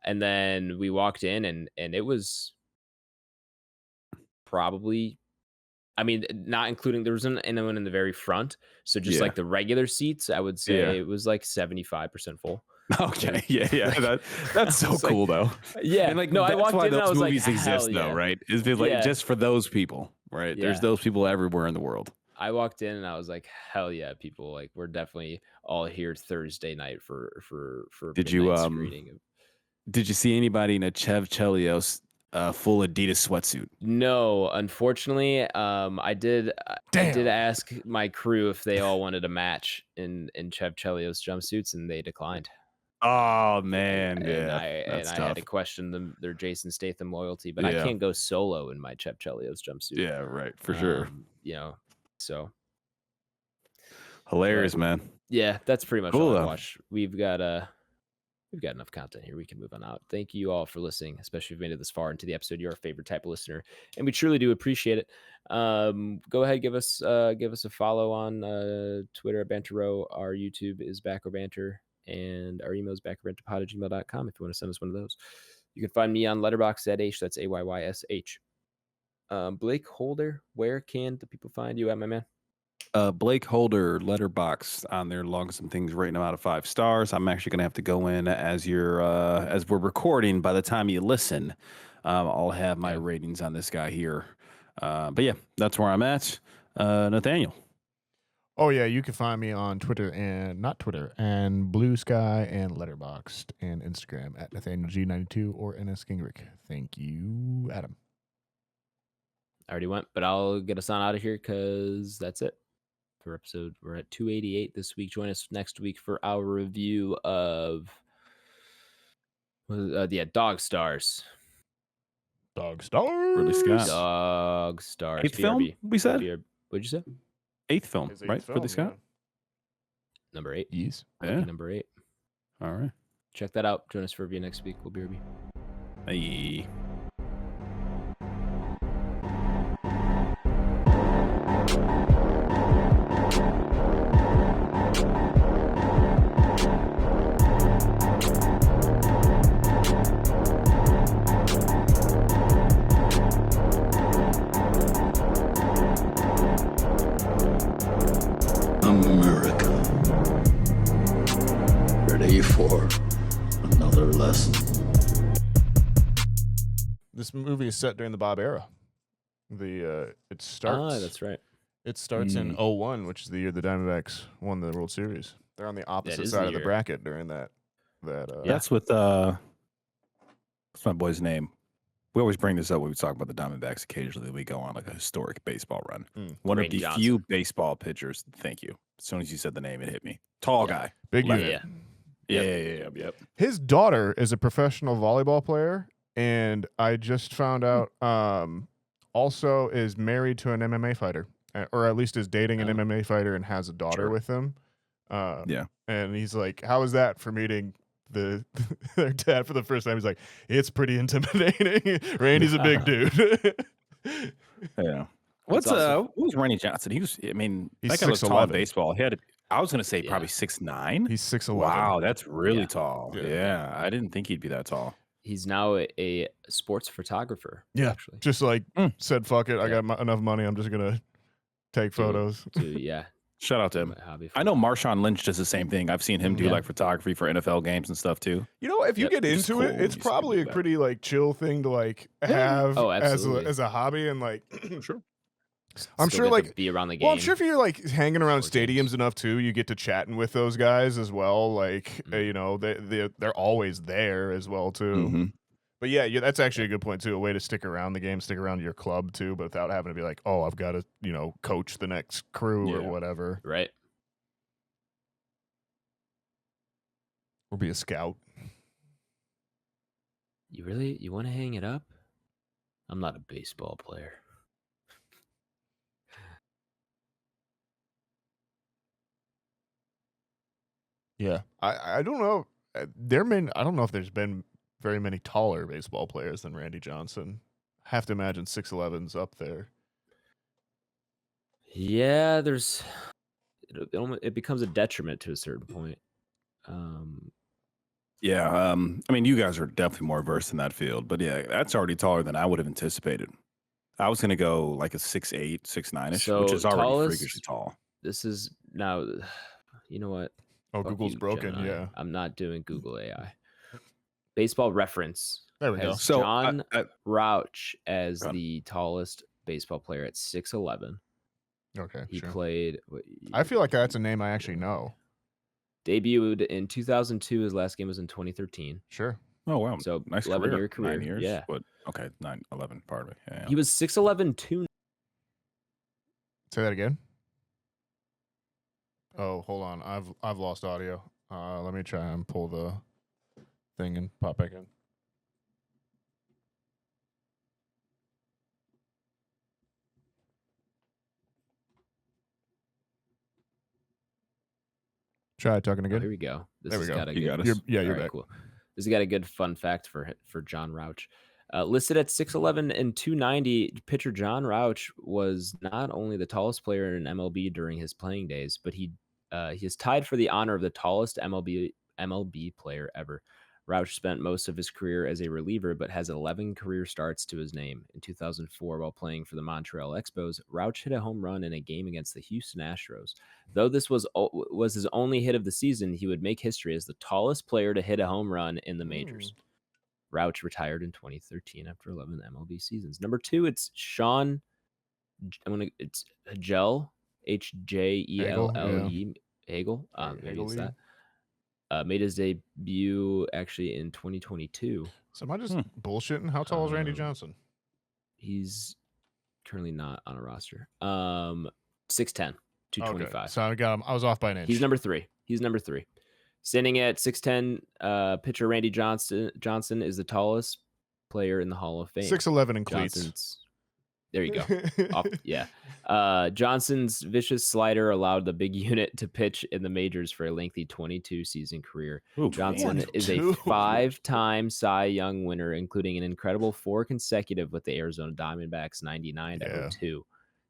and then we walked in and it was probably, I mean, not including, there wasn't anyone in the very front, so just like the regular seats, I would say it was like 75% full. Okay, yeah, that's so cool though. Yeah, and like no, I walked in and I was like, movies exist though, right? It's like just for those people, right? Yeah. There's those people everywhere in the world. I walked in and I was like, hell yeah, people, like we're definitely all here Thursday night for did you screening. Did you see anybody in a Chev Chelios full Adidas sweatsuit? No, unfortunately. I did ask my crew if they all wanted a match in Chev Chelios jumpsuits, and they declined. Oh man, I had to question their Jason Statham loyalty, but I can't go solo in my Chev Chelios jumpsuit. Yeah, right, for sure. So hilarious, man. Yeah, that's pretty much all I watched. We've got enough content here. We can move on out. Thank you all for listening, especially if you've made it this far into the episode. You're our favorite type of listener, and we truly do appreciate it. Go ahead, give us a follow on Twitter at Banter Row. Our YouTube is Back Row Banter, and our email is backrowbanterpod@gmail.com if you want to send us one of those. You can find me on Letterboxd at H. That's AYYSH. BlakeHolder, where can the people find you at, my man? BlakeHolder, Letterboxd on there, logging some things, rating them out of 5 stars. I'm actually gonna have to go in as we're recording. By the time you listen, I'll have my ratings on this guy here. But yeah, that's where I'm at. Nathaniel. Oh yeah, you can find me on Twitter and Blue Sky and Letterboxd and Instagram at NathanielG92 or NS Gingrich. Thank you, Adam. I already went, but I'll get us on out of here because that's it for episode. We're at 288 this week. Join us next week for our review of Dog Stars. Dog Stars. Ridley Scott. Dog Stars. 8th film, we said? What'd you say? eighth film, His right? eighth For this guy. film, Number 8. Yes. Lucky Yeah. number 8. All right. Check that out. Join us for review next week. We'll be review. Hey. America. Ready for another lesson. This movie is set during the Bob era. It starts. That's right. It starts in 01, which is the year the Diamondbacks won the World Series. They're on the opposite is side the of the year. bracket during that. Yeah. That's with what's my boy's name? We always bring this up when we talk about the Diamondbacks. Occasionally, we go on like a historic baseball run. One Randy of the Johnson. few baseball pitchers. Thank you. As soon as you said the name, it hit me. Tall guy. Big Left. unit. Yeah. Yep. His daughter is a professional volleyball player, and I just found out also is married to an MMA fighter, or at least is dating an Oh. MMA fighter and has a daughter Sure. with him. Yeah. And he's like, "How was that for meeting their dad for the first time?" He's like, "It's pretty intimidating. Randy's a big dude." Yeah. What's awesome. what was Randy Johnson? He was. I mean, He's that guy was tall in 6'11". baseball. He had. I was gonna say Yeah. probably 6'9". He's 6'11". Wow, that's really Yeah. tall. Yeah. Yeah, I didn't think he'd be that tall. He's now a sports photographer. Yeah. Actually. Just like said, "Fuck it, I Yeah. got enough money. I'm just gonna take photos." Yeah. Shout out to him. My hobby. I know Marshawn Lynch does the same thing. I've seen him do Yeah. like photography for NFL games and stuff too. You know, if you Yep, get which is into it, cool. it's You see probably a that. pretty like chill thing to like have Oh, as absolutely. a hobby and like. Sure. I'm Still sure, get to like, be around the game. Well, I'm sure if you're like hanging around Or games. stadiums enough too, you get to chatting with those guys as well. Like, you know, they're always there as well too. Mhm. But yeah, that's actually a good point too. A way to stick around the game, stick around your club too, but without having to be like, oh, I've got to, you know, coach the next crew or Yeah. whatever, Right. or be a scout. You want to hang it up? I'm not a baseball player. Yeah, I don't know. I don't know if there's been very many taller baseball players than Randy Johnson. I have to imagine 6'11's up there. Yeah, it becomes a detriment to a certain point. Yeah. I mean, you guys are definitely more versed in that field, but yeah, that's already taller than I would have anticipated. I was gonna go like a 6'8", 6'9"-ish, which So is already tallest- freakishly tall. This is now. You know what? Oh, Fuck Google's you, broken. Gemini. Yeah, I'm not doing Google AI. Baseball Reference there we go. has So, John I- Rauch as Go. the tallest baseball player at 6'11. Okay, He sure. played. I feel like that's a name I actually know. Debuted in 2002. His last game was in 2013. Sure. Oh wow, So, nice 11-year career. 9 career, years. yeah. What? Okay, 9, 11. Pardon me. Yeah. He was 6'11", 2. Say that again. Oh, hold on. I've lost audio. Let me try and pull the thing and pop back in. Try talking Oh, again. here we go. This There we has go. got a You good. got us. You're All right, back. cool. This has got a good fun fact for John Rauch. Listed at 6'11" and 290, pitcher John Rauch was not only the tallest player in MLB during his playing days, but he is tied for the honor of the tallest MLB player ever. Rauch spent most of his career as a reliever, but has 11 career starts to his name. In 2004, while playing for the Montreal Expos, Rauch hit a home run in a game against the Houston Astros. Though this was his only hit of the season, he would make history as the tallest player to hit a home run in the majors. Rauch retired in 2013 after 11 MLB seasons. Number 2, it's Sean. It's Hagel, Hjelle, Hagel. Maybe it's that. Made his debut actually in 2022. So am I just bullshitting? How tall is Randy Johnson? He's currently not on a roster. 6'10", 225. Okay. So I got him. I was off by an inch. He's number 3. Standing at 6'10", pitcher Randy Johnson is the tallest player in the Hall of Fame. 6'11" in cleats. Johnson's There you go. Yeah. Johnson's vicious slider allowed the big unit to pitch in the majors for a lengthy 22-season career. Ooh, Johnson man. is a 22. 5-time Cy Young winner, including an incredible 4 consecutive with the Arizona Diamondbacks 99 Yeah. to 02.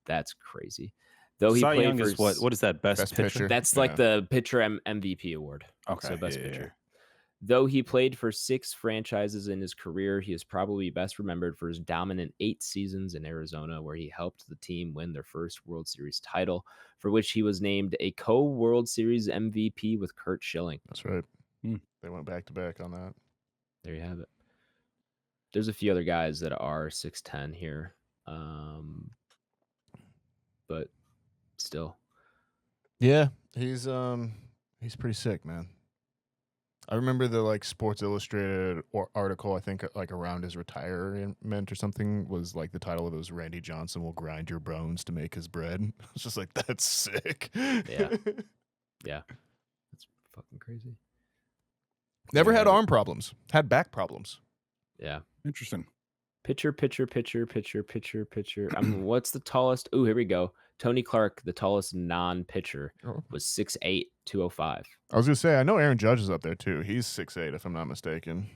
That's crazy. Though he Cy played Young for is what is that best, Best pitcher? pitcher. That's Yeah. like the pitcher MVP award. Okay, So best yeah, yeah, pitcher. Though he played for 6 franchises in his career, he is probably best remembered for his dominant 8 seasons in Arizona, where he helped the team win their first World Series title, for which he was named a co-World Series MVP with Curt Schilling. That's right. Hmm. They went back to back on that. There you have it. There's a few other guys that are 6'10" here, but still. Yeah, he's pretty sick, man. I remember the like Sports Illustrated article, I think like around his retirement or something, was like the title of it was Randy Johnson will grind your bones to make his bread. It's just like, that's sick. Yeah. Yeah. That's fucking crazy. Never had Yeah. arm problems. Had back problems. Yeah. Interesting. Pitcher. What's the tallest? Oh, here we go. Tony Clark, the tallest non-pitcher, Oh. was 6'8", 205. I was gonna say, I know Aaron Judge is up there too. He's 6'8", if I'm not mistaken.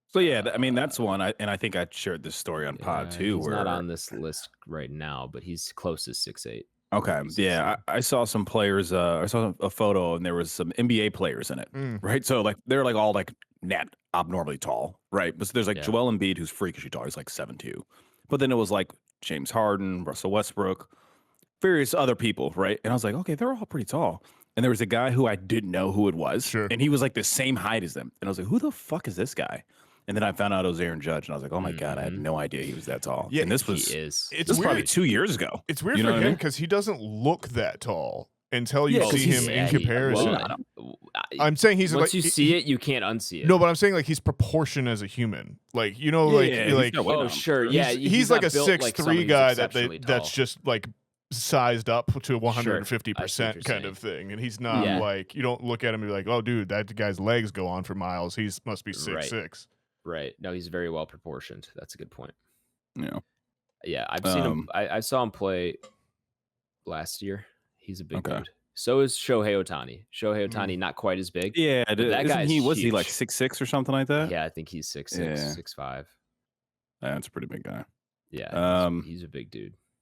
So yeah, I mean that's one. I think I shared this story on Pod too. He's where not on this list right now, but he's close as 6'8". Okay, yeah, I saw some players. I saw a photo, and there was some NBA players in it, right? So like they're like all like not abnormally tall, right? But so there's like Yeah. Joel Embiid, who's freakishly tall. He's like 7'2". But then it was like James Harden, Russell Westbrook, various other people, right? And I was like, okay, they're all pretty tall. And there was a guy who I didn't know who it was, Sure. and he was like the same height as them. And I was like, who the fuck is this guy? And then I found out it was Aaron Judge, and I was like, oh my god, I had no idea he was that tall. Yeah, and this He was is. It's this was probably weird. 2 years ago. It's weird You for know what I him mean? because he doesn't look that tall until you Yeah, 'cause see him he's- in comparison. I'm I'm saying he's once like you see it, you can't unsee it. No, but I'm saying like he's proportioned as a human. Like, you know, like Yeah, like he's no way Oh, down. sure. Yeah. he's like not a built like 6'3" someone who's guy exceptionally that's tall. just like sized up to 150% you're kind saying. of thing. And he's not Yeah. like, you don't look at him and be like, oh, dude, that guy's legs go on for miles. He must be 6'6". Right. No, he's very well proportioned. That's a good point. Yeah. Yeah, I've seen him. I saw him play last year. He's a big Okay. dude. So is Shohei Ohtani. Shohei Ohtani, not quite as big. Yeah, that isn't guy's he was he like huge. 6'6" or something like that? Yeah, I think he's 6'6", Yeah. 6'5". That's a pretty big guy. Yeah, Um, he's a big dude.